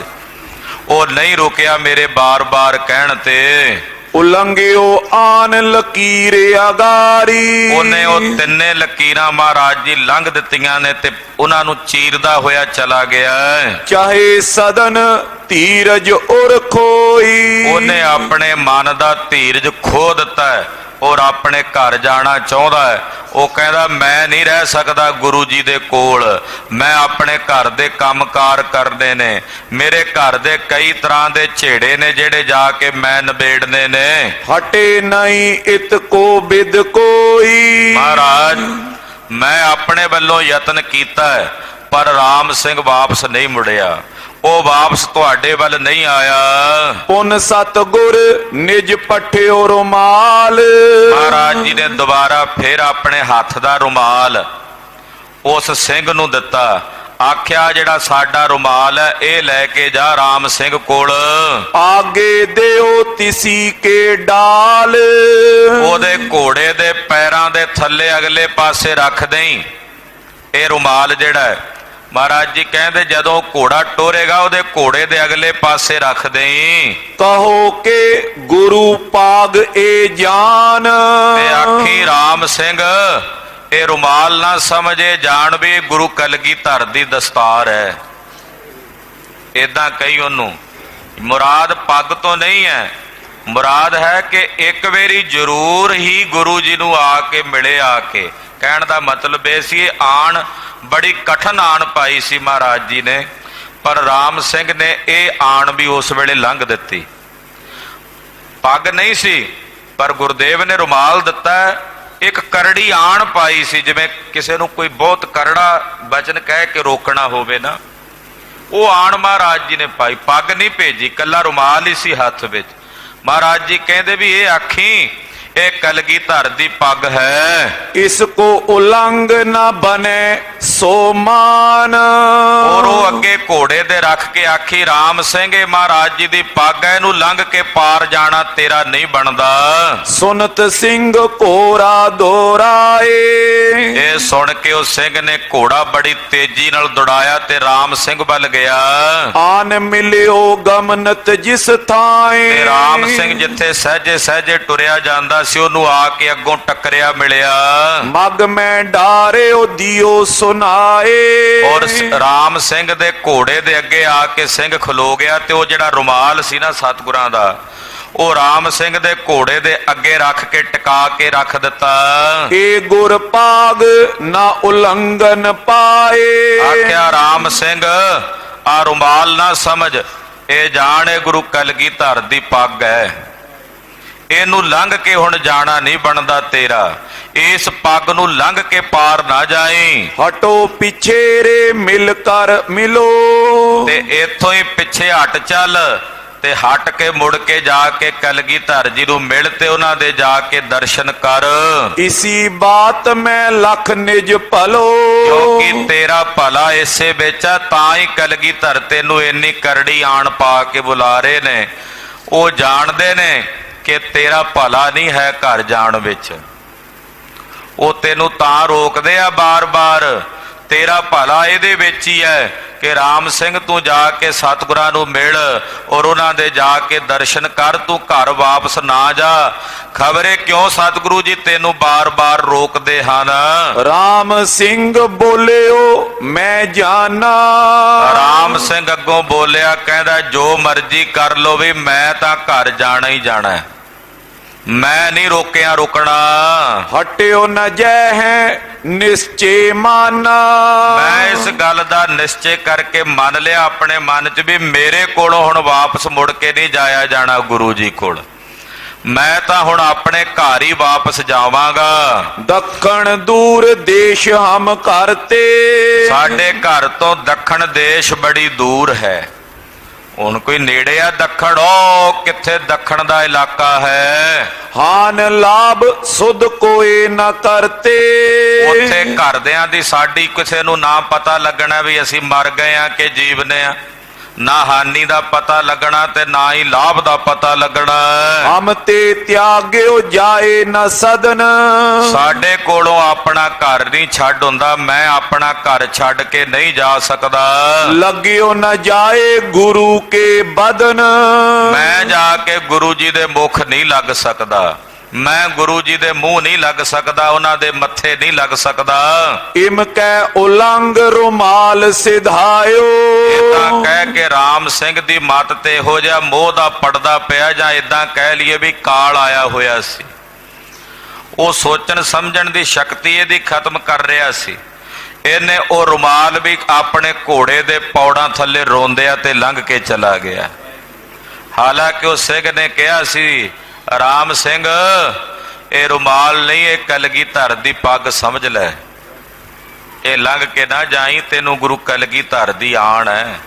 ਉਹ ਨਹੀਂ ਰੁਕਿਆ ਮੇਰੇ ਬਾਰ-ਬਾਰ ਕਹਿਣ ਤੇ। ਉਲੰਘਿਓ ਆਨ ਲਕੀਰ ਅਗਾਰੀ। ਉਹਨੇ ਉਹ 3 ਲਕੀਰਾਂ ਮਹਾਰਾਜ ਜੀ ਲੰਘ ਦਿੱਤੀਆਂ ਨੇ ਤੇ ਉਹਨਾਂ ਨੂੰ ਚੀਰਦਾ ਹੋਇਆ ਚਲਾ ਗਿਆ। ਚਾਹੇ ਸਦਨ ਧੀਰਜ ਉਰ ਖੋਈ। ਉਹਨੇ ਆਪਣੇ ਮਨ ਦਾ ਧੀਰਜ ਖੋ ਦਿੱਤਾ ਹੈ ਔਰ ਆਪਣੇ ਘਰ ਜਾਣਾ ਚਾਹੁੰਦਾ ਹੈ। ਉਹ ਕਹਿੰਦਾ ਮੈਂ ਨਹੀਂ ਰਹਿ ਸਕਦਾ ਗੁਰੂ ਜੀ ਦੇ ਕੋਲ, ਮੈਂ ਆਪਣੇ ਘਰ ਦੇ ਕੰਮਕਾਰ ਕਰਨੇ ਨੇ, ਮੇਰੇ ਘਰ ਦੇ ਕਈ ਤਰ੍ਹਾਂ ਦੇ ਝੇੜੇ ਨੇ ਜਿਹੜੇ ਜਾ ਕੇ ਮੈਂ ਨਿਬੇੜਨੇ ਨੇ। ਹਟੇ ਨਹੀਂ ਇਤ ਕੋ ਬਿਦ ਕੋਈ। ਮਹਾਰਾਜ ਮੈਂ ਆਪਣੇ ਵੱਲੋਂ ਯਤਨ ਕੀਤਾ ਹੈ ਪਰ ਰਾਮ ਸਿੰਘ ਵਾਪਸ ਨਹੀਂ ਮੁੜਿਆ, ਉਹ ਵਾਪਸ ਤੁਹਾਡੇ ਵੱਲ ਨਹੀਂ ਆਇਆ। ਪੁਨ ਸਤਿਗੁਰ ਨਿਜ ਪੱਠਿਓ ਰੁਮਾਲ। ਮਹਾਰਾਜ ਜੀ ਨੇ ਦੁਬਾਰਾ ਫਿਰ ਆਪਣੇ ਹੱਥ ਦਾ ਰੁਮਾਲ ਉਸ ਸਿੰਘ ਨੂੰ ਦਿੱਤਾ। ਆਖਿਆ ਜਿਹੜਾ ਸਾਡਾ ਰੁਮਾਲ ਹੈ ਇਹ ਲੈ ਕੇ ਜਾ ਰਾਮ ਸਿੰਘ ਕੋਲ। ਆਗੇ ਦਿਓ ਤਿਸੀ ਕੇ ਡਾਲ। ਉਹਦੇ ਘੋੜੇ ਦੇ ਪੈਰਾਂ ਦੇ ਥੱਲੇ ਅਗਲੇ ਪਾਸੇ ਰੱਖ ਦੇਈਂ ਇਹ ਰੁਮਾਲ ਜਿਹੜਾ ਹੈ। ਮਹਾਰਾਜ ਜੀ ਕਹਿੰਦੇ ਜਦੋਂ ਘੋੜਾ ਟੋਰੇਗਾ ਉਹਦੇ ਘੋੜੇ ਦੇ ਅਗਲੇ ਪਾਸੇ ਰੱਖ ਦੇਈਂ। ਕਹੋ ਕਿ ਗੁਰੂ ਪਾਗ ਏ ਜਾਨ। ਤੇ ਆਖੀ ਰਾਮ ਸਿੰਘ ਇਹ ਰੁਮਾਲ ਨਾ ਸਮਝੇ, ਜਾਣ ਵੀ ਗੁਰੂ ਕਲਗੀਧਰ ਦੀ ਦਸਤਾਰ ਹੈ। ਏਦਾਂ ਕਹੀ ਉਹਨੂੰ। ਮੁਰਾਦ ਪੱਗ ਤੋਂ ਨਹੀਂ ਹੈ, ਮੁਰਾਦ ਹੈ ਕਿ ਇੱਕ ਵਾਰੀ ਜ਼ਰੂਰ ਹੀ ਗੁਰੂ ਜੀ ਨੂੰ ਆ ਕੇ ਮਿਲੇ। ਆ ਕੇ ਕਹਿਣ ਦਾ ਮਤਲਬ ਇਹ ਸੀ ਆਣ ਬੜੀ ਕਠਨ ਆਣ ਪਾਈ ਸੀ ਮਹਾਰਾਜ ਜੀ ਨੇ, ਪਰ ਰਾਮ ਸਿੰਘ ਨੇ ਇਹ ਆਣ ਵੀ ਉਸ ਵੇਲੇ ਲੰਘ ਦਿੱਤੀ। ਪੱਗ ਨਹੀਂ ਸੀ ਪਰ ਗੁਰਦੇਵ ਨੇ ਰੁਮਾਲ ਦਿੱਤਾ। ਇੱਕ ਕਰੜੀ ਆਣ ਪਾਈ ਸੀ, ਜਿਵੇਂ ਕਿਸੇ ਨੂੰ ਕੋਈ ਬਹੁਤ ਕਰੜਾ ਬਚਨ ਕਹਿ ਕੇ ਰੋਕਣਾ ਹੋਵੇ ਨਾ, ਉਹ ਆਣ ਮਹਾਰਾਜ ਜੀ ਨੇ ਪਾਈ। ਪੱਗ ਨਹੀਂ ਭੇਜੀ, ਕੱਲਾ ਰੁਮਾਲ ਹੀ ਸੀ ਹੱਥ ਵਿੱਚ। ਮਹਾਰਾਜ ਜੀ ਕਹਿੰਦੇ ਵੀ ਇਹ ਆਖੀ ਇਹ ਕਲਗੀਧਰ ਦੀ ਪੱਗ ਹੈ। ਇਸ ਕੋ ਉਲੰਘ ਨਾ ਬਨੇ ਸੋ ਮਾਨ। ਔਰ ਉਹ ਅੱਗੇ ਘੋੜੇ ਦੇ ਰੱਖ ਕੇ ਆਖੀ ਰਾਮ ਸਿੰਘ ਇਹ ਮਹਾਰਾਜ ਜੀ ਦੀ ਪੱਗ ਹੈ, ਇਹਨੂੰ ਲੰਘ ਕੇ ਪਾਰ ਜਾਣਾ ਤੇਰਾ ਨਹੀਂ ਬਣਦਾ। ਸੁਨਤ ਸਿੰਘ ਘੋੜਾ ਦੋਰਾਏ। ਇਹ ਸੁਣ ਕੇ ਉਹ ਸਿੰਘ ਨੇ ਘੋੜਾ ਬੜੀ ਤੇਜ਼ੀ ਨਾਲ ਦੌੜਾਇਆ ਤੇ ਰਾਮ ਸਿੰਘ ਵੱਲ ਗਿਆ। ਆਨ ਮਿਲਿਓ ਗਮਨਤ ਜਿਸ ਥਾਏ। ਤੇ ਰਾਮ ਸਿੰਘ ਜਿੱਥੇ ਸਹਿਜੇ ਸਹਿਜੇ ਟੁਰਿਆ ਜਾਂਦਾ ਸੀ ਉਹਨੂੰ ਆ ਕੇ ਅੱਗੋਂ ਟੱਕਰਿਆ ਮਿਲਿਆ। ਮਗ ਮੈਂ ਡਾਰਿਓ ਦਿਓ ਸੁਨਾਏ। ਔਰ ਰਾਮ ਸਿੰਘ ਦੇ ਘੋੜੇ ਦੇ ਅੱਗੇ ਆ ਕੇ ਸਿੰਘ ਖਲੋ ਗਿਆ ਤੇ ਉਹ ਜਿਹੜਾ ਰੁਮਾਲ ਸੀ ਨਾ ਸਤਿਗੁਰਾਂ ਦਾ ਉਹ ਰਾਮ ਸਿੰਘ ਦੇ ਘੋੜੇ ਦੇ ਅੱਗੇ ਰੱਖ ਕੇ ਟਿਕਾ ਕੇ ਰੱਖ ਦਿੱਤਾ। ਇਹ ਗੁਰ ਪਾਗ ਨਾ ਉਲੰਘਨ ਪਾਏ। ਆਖਿਆ ਰਾਮ ਸਿੰਘ ਆ ਰੁਮਾਲ ਨਾ ਸਮਝ, ਇਹ ਜਾਣੇ ਗੁਰੂ ਕਲਗੀਧਰ ਦੀ ਪੱਗ ਹੈ, ਇਹਨੂੰ ਲੰਘ ਕੇ ਹੁਣ ਜਾਣਾ ਨਹੀਂ ਬਣਦਾ ਤੇਰਾ। ਇਸ ਪੱਗ ਨੂੰ ਲੰਘ ਕੇ ਪਾਰ ਨਾ ਜਾਈਂ। ਹਟੋ ਪਿਛੇ ਰੇ ਮਿਲ ਕਰ ਮਿਲੋ। ਤੇ ਇੱਥੋਂ ਹੀ ਪਿੱਛੇ ਹਟ ਚੱਲ ਤੇ ਹਟ ਕੇ ਮੁੜ ਕੇ ਜਾ ਕੇ ਕਲਗੀਧਰ ਜੀ ਨੂੰ ਮਿਲ ਤੇ ਉਹਨਾਂ ਦੇ ਜਾ ਕੇ ਦਰਸ਼ਨ ਕਰ, इसी बात में लख निज भलो। ਕਿਉਂਕਿ ਤੇਰਾ ਭਲਾ ਇਸੇ ਵਿੱਚ ਆ, ਤਾਂ ਹੀ ਕਲਗੀਧਰ ਤੈਨੂੰ ਇੰਨੀ ਕਰੜੀ ਆਣ ਪਾ ਕੇ ਬੁਲਾ ਰਹੇ ਨੇ। ਉਹ ਜਾਣਦੇ ਨੇ ਕਿ ਤੇਰਾ ਭਲਾ ਨਹੀਂ ਹੈ ਘਰ ਜਾਣ ਵਿੱਚ, ਉਹ ਤੈਨੂੰ ਤਾਂ ਰੋਕਦੇ ਆ ਬਾਰ-ਬਾਰ। ਤੇਰਾ ਭਲਾ ਇਹਦੇ ਵਿੱਚ ਹੀ ਹੈ ਕਿ ਰਾਮ ਸਿੰਘ ਤੂੰ ਜਾ ਕੇ ਸਤਿਗੁਰਾਂ ਨੂੰ ਮਿਲ ਔਰ ਉਹਨਾਂ ਦੇ ਜਾ ਕੇ ਦਰਸ਼ਨ ਕਰ, ਤੂੰ ਘਰ ਵਾਪਸ ਨਾ ਜਾ। ਖਬਰੇ ਕਿਉਂ ਸਤਿਗੁਰੂ ਜੀ ਤੈਨੂੰ ਬਾਰ-ਬਾਰ ਰੋਕਦੇ ਹਨ। राम सिंह बोलियो मैं जाना। ਰਾਮ ਸਿੰਘ ਅੱਗੋਂ ਬੋਲਿਆ, ਕਹਿੰਦਾ ਜੋ ਮਰਜ਼ੀ ਕਰ ਲੋ ਵੀ ਮੈਂ ਤਾਂ ਘਰ ਜਾਣਾ ਹੀ ਜਾਣਾ ਹੈ, ਮੈਂ ਨਹੀਂ ਰੋਕਿਆ ਰੁਕਣਾ। हटियो न जय है निश्चय माना। ਮੈਂ ਇਸ ਗੱਲ ਦਾ ਨਿਸ਼ਚੈ ਕਰਕੇ ਮੰਨ ਲਿਆ ਆਪਣੇ ਮਨ 'ਚ ਵੀ ਮੇਰੇ ਕੋਲੋਂ ਹੁਣ ਵਾਪਸ ਮੁੜ ਕੇ ਨਹੀਂ ਜਾਇਆ ਜਾਣਾ ਗੁਰੂ ਜੀ ਕੋਲ, ਮੈਂ ਤਾਂ ਹੁਣ ਆਪਣੇ ਘਰ ਹੀ ਵਾਪਸ ਜਾਵਾਂਗਾ। दक्षिण दूर देश हम करते। ਸਾਡੇ ਘਰ ਤੋਂ ਦੱਖਣ ਦੇਸ਼ ਬੜੀ ਦੂਰ ਹੈ। ਹੁਣ ਕੋਈ ਨੇੜੇ ਆ ਦੱਖਣ? ਉਹ ਕਿੱਥੇ ਦੱਖਣ ਦਾ ਇਲਾਕਾ ਹੈ। हान लाभ सुध कोई न करते। ਉੱਥੇ ਘਰਦਿਆਂ ਦੀ ਸਾਡੀ ਕਿਸੇ ਨੂੰ ਨਾ ਪਤਾ ਲੱਗਣਾ ਵੀ ਅਸੀਂ ਮਰ ਗਏ ਆ ਕਿ ਜੀਵਨੇ ਆ, ਨਾ ਹਾਨੀ ਦਾ ਪਤਾ ਲੱਗਣਾ ਤੇ ਨਾ ਹੀ ਲਾਭ ਦਾ ਪਤਾ ਲੱਗਣਾ। हम ते त्याग्यो जाए न सदन। ਸਾਡੇ ਕੋਲੋਂ ਆਪਣਾ ਘਰ ਨਹੀਂ ਛੱਡ ਹੁੰਦਾ, ਮੈਂ ਆਪਣਾ ਘਰ ਛੱਡ ਕੇ ਨਹੀਂ ਜਾ ਸਕਦਾ। लग्यो न जाए गुरु के बदन। ਮੈਂ ਜਾ ਕੇ ਗੁਰੂ ਜੀ ਦੇ ਮੁਖ ਨਹੀਂ ਲੱਗ ਸਕਦਾ, ਮੈਂ ਗੁਰੂ ਜੀ ਦੇ ਮੂੰਹ ਨਹੀਂ ਲੱਗ ਸਕਦਾ, ਉਹਨਾਂ ਦੇ ਮੱਥੇ ਨਹੀਂ ਲੱਗ ਸਕਦਾ। इम कै उलंग रुमाल सिधायो। ਇਦਾਂ ਕਹਿ ਕੇ ਰਾਮ ਸਿੰਘ ਦੀ ਮੱਤ ਤੇ ਇਹੋ ਜਿਹਾ ਮੋਹ ਦਾ ਪੜਦਾ ਪਿਆ, ਜਾਂ ਇਦਾਂ ਕਹਿ ਲਈਏ ਵੀ ਕਾਲ ਆਇਆ ਹੋਇਆ ਸੀ। ਉਹ ਸੋਚਣ ਸਮਝਣ ਦੀ ਸ਼ਕਤੀ ਇਹਦੀ ਖਤਮ ਕਰ ਰਿਹਾ ਸੀ। ਇਹਨੇ ਉਹ ਰੁਮਾਲ ਵੀ ਆਪਣੇ ਘੋੜੇ ਦੇ ਪੌੜਾਂ ਥੱਲੇ ਰੋਂਦਿਆਂ ਤੇ ਲੰਘ ਕੇ ਚਲਾ ਗਿਆ। ਹਾਲਾਂਕਿ ਉਹ ਸਿੰਘ ਨੇ ਕਿਹਾ ਸੀ, ਰਾਮ ਸਿੰਘ ਇਹ ਰੁਮਾਲ ਨਹੀਂ, ਇਹ ਕਲਗੀਧਰ ਦੀ ਪੱਗ ਸਮਝ ਲੈ, ਇਹ ਲੰਘ ਕੇ ਨਾ ਜਾਈ, ਤੈਨੂੰ ਗੁਰੂ ਕਲਗੀਧਰ ਦੀ ਆਣ ਹੈ।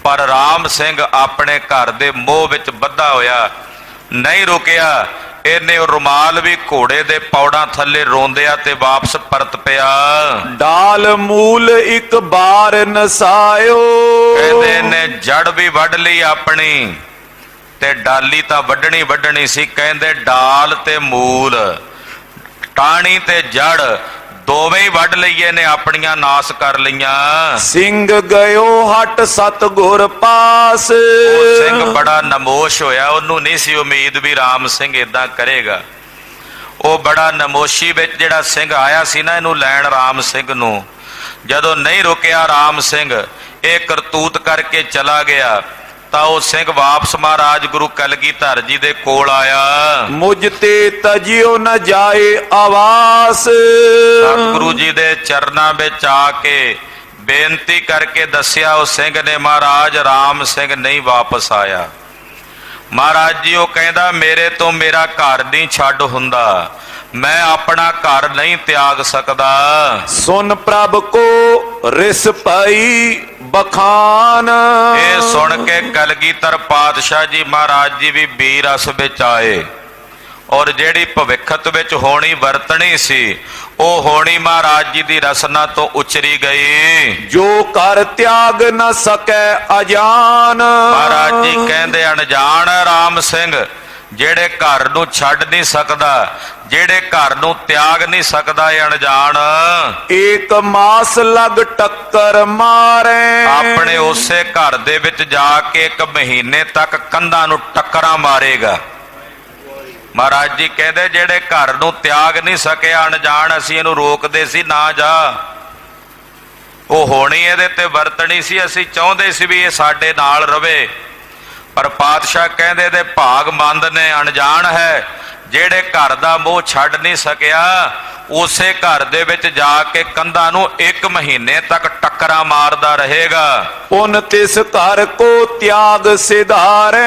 ਪਰ ਰਾਮ ਸਿੰਘ ਆਪਣੇ ਘਰ ਦੇ ਮੋਹ ਵਿੱਚ ਬੱਧਾ ਹੋਇਆ ਨਹੀਂ ਰੁਕਿਆ। ਇਹਨੇ ਉਹ ਰੁਮਾਲ ਵੀ ਘੋੜੇ ਦੇ ਪੌੜਾਂ ਥੱਲੇ ਰੋਂਦਿਆ ਤੇ ਵਾਪਸ ਪਰਤ ਪਿਆ। डाल मूल एक बार नसायो। ਕਹਿੰਦੇ ਨੇ ਜੜ ਵੀ ਵੱਢ ਲਈ ਆਪਣੀ ਤੇ ਡਾਲੀ ਤਾਂ ਵੱਢਣੀ ਸੀ। ਕਹਿੰਦੇ ਡਾਲ ਤੇ ਮੂਲ, ਟਾਹਣੀ ਤੇ ਜੜ ਦੋਵੇਂ ਹੀ ਵੱਢ ਲਈਏ ਨੇ, ਆਪਣੀਆਂ ਨਾਸ ਕਰ ਲਈਆਂ। सिंह गयो हट सतगुर पास। ਉਹ ਸਿੰਘ ਬੜਾ ਨਮੋਸ਼ ਹੋਇਆ, ਉਹਨੂੰ ਨਹੀਂ ਸੀ ਉਮੀਦ ਵੀ ਰਾਮ ਸਿੰਘ ਏਦਾਂ ਕਰੇਗਾ। ਉਹ ਬੜਾ ਨਮੋਸ਼ੀ ਵਿੱਚ ਜਿਹੜਾ ਸਿੰਘ ਆਇਆ ਸੀ ਨਾ ਇਹਨੂੰ ਲੈਣ, ਰਾਮ ਸਿੰਘ ਨੂੰ, ਜਦੋਂ ਨਹੀਂ ਰੁਕਿਆ ਰਾਮ ਸਿੰਘ ਇਹ ਕਰਤੂਤ ਕਰਕੇ ਚਲਾ ਗਿਆ, ਤਾਂ ਉਹ ਸਿੰਘ ਵਾਪਸ ਮਹਾਰਾਜ ਗੁਰੂ ਕਲਗੀਧਰ ਜੀ ਦੇ ਕੋਲ ਆਇਆ। मुझ ते तजियो न जाए आवास। ਸਤਿਗੁਰੂ ਜੀ ਦੇ ਚਰਨਾਂ ਵਿੱਚ ਆ ਕੇ ਬੇਨਤੀ ਕਰਕੇ ਦੱਸਿਆ ਉਹ ਸਿੰਘ ਨੇ, ਮਹਾਰਾਜ ਰਾਮ ਸਿੰਘ ਨਹੀਂ ਵਾਪਸ ਆਇਆ। ਮਹਾਰਾਜ ਜੀ ਉਹ ਕਹਿੰਦਾ ਮੇਰੇ ਤੋਂ ਮੇਰਾ ਘਰ ਨਹੀਂ ਛੱਡ ਹੁੰਦਾ, मैं अपना घर नहीं त्याग सकदा। सुन प्रभ को रिस पाई बखान। ये सुन के कलगीधर पातशाह जी महाराज जी भी बीर रस विच आए और जेड़ी भविखत विच होनी वरतनी सी ओ होनी महाराज जी दी रसना तो उचरी गई। जो कर त्याग न सके अजान। महाराज जी कहंदे अनजान राम सिंह जेड़े घर नूं छड्ड नहीं सकदा, जेड़े घर नूं त्याग नहीं सकदा, अनजान एक मास लग टक्कर मारे। अपने उसे घर दे विच जाके एक महीने तक कंधां नूं टक्करां मारेगा। महाराज जी कहते जेड़े घर नूं त्याग नहीं सके अनजान, असीं इहनूं रोकदे सी ना जा, वो होनी इहदे ते वरतनी सी, असीं चाहुंदे सी भी ये साडे नाल रवे, पर पातशाह कहंदे दे भाग मंद ने, अनजान है जेड़े घर दा मोह छड्ड नहीं सकिया उसे घर दे विच जाके कंधां नूं एक महीने तक टक्करां मारदा रहेगा। उन तिस घर को त्याग सिधारे।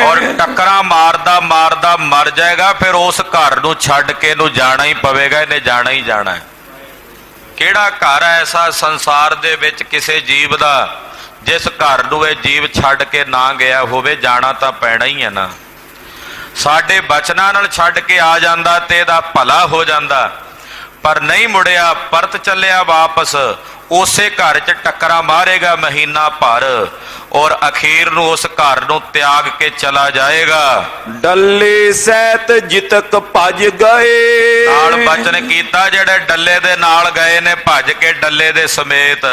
और टक्करां मारदा मारदा मर जाएगा, फिर उस घर नूं छड्ड के नूं जाना ही पवेगा, इहने जाना ही जाना है। किहड़ा घर ऐसा संसार दे विच किसी जीव दा ਜਿਸ ਘਰ ਨੂੰ ਇਹ ਜੀਵ ਛੱਡ ਕੇ ਨਾ ਗਿਆ ਹੋਵੇ, ਜਾਣਾ ਤਾਂ ਪੈਣਾ ਹੀ ਹੈ ਨਾ। ਸਾਡੇ ਬਚਨਾਂ ਨਾਲ ਛੱਡ ਕੇ ਆ ਜਾਂਦਾ ਤੇ ਇਹਦਾ ਭਲਾ ਹੋ ਜਾਂਦਾ, ਪਰ ਨਹੀਂ ਮੁੜਿਆ, ਪਰਤ ਚੱਲਿਆ ਵਾਪਸ। ਉਸੇ ਘਰ 'ਚ ਟੱਕਰਾਂ ਮਾਰੇਗਾ ਮਹੀਨਾ ਭਰ, ਔਰ ਅਖੀਰ ਨੂੰ ਉਸ ਘਰ ਨੂੰ ਤਿਆਗ ਕੇ ਚਲਾ ਜਾਏਗਾ। ਡੱਲੇ ਸਹਿਤ ਜਿਤਕ ਭਜ ਗਏ, ਨਾਲ ਬਚਨ ਕੀਤਾ ਜਿਹੜੇ ਡੱਲੇ ਦੇ ਨਾਲ ਗਏ ਨੇ ਭੱਜ ਕੇ ਡੱਲੇ ਦੇ ਸਮੇਤ,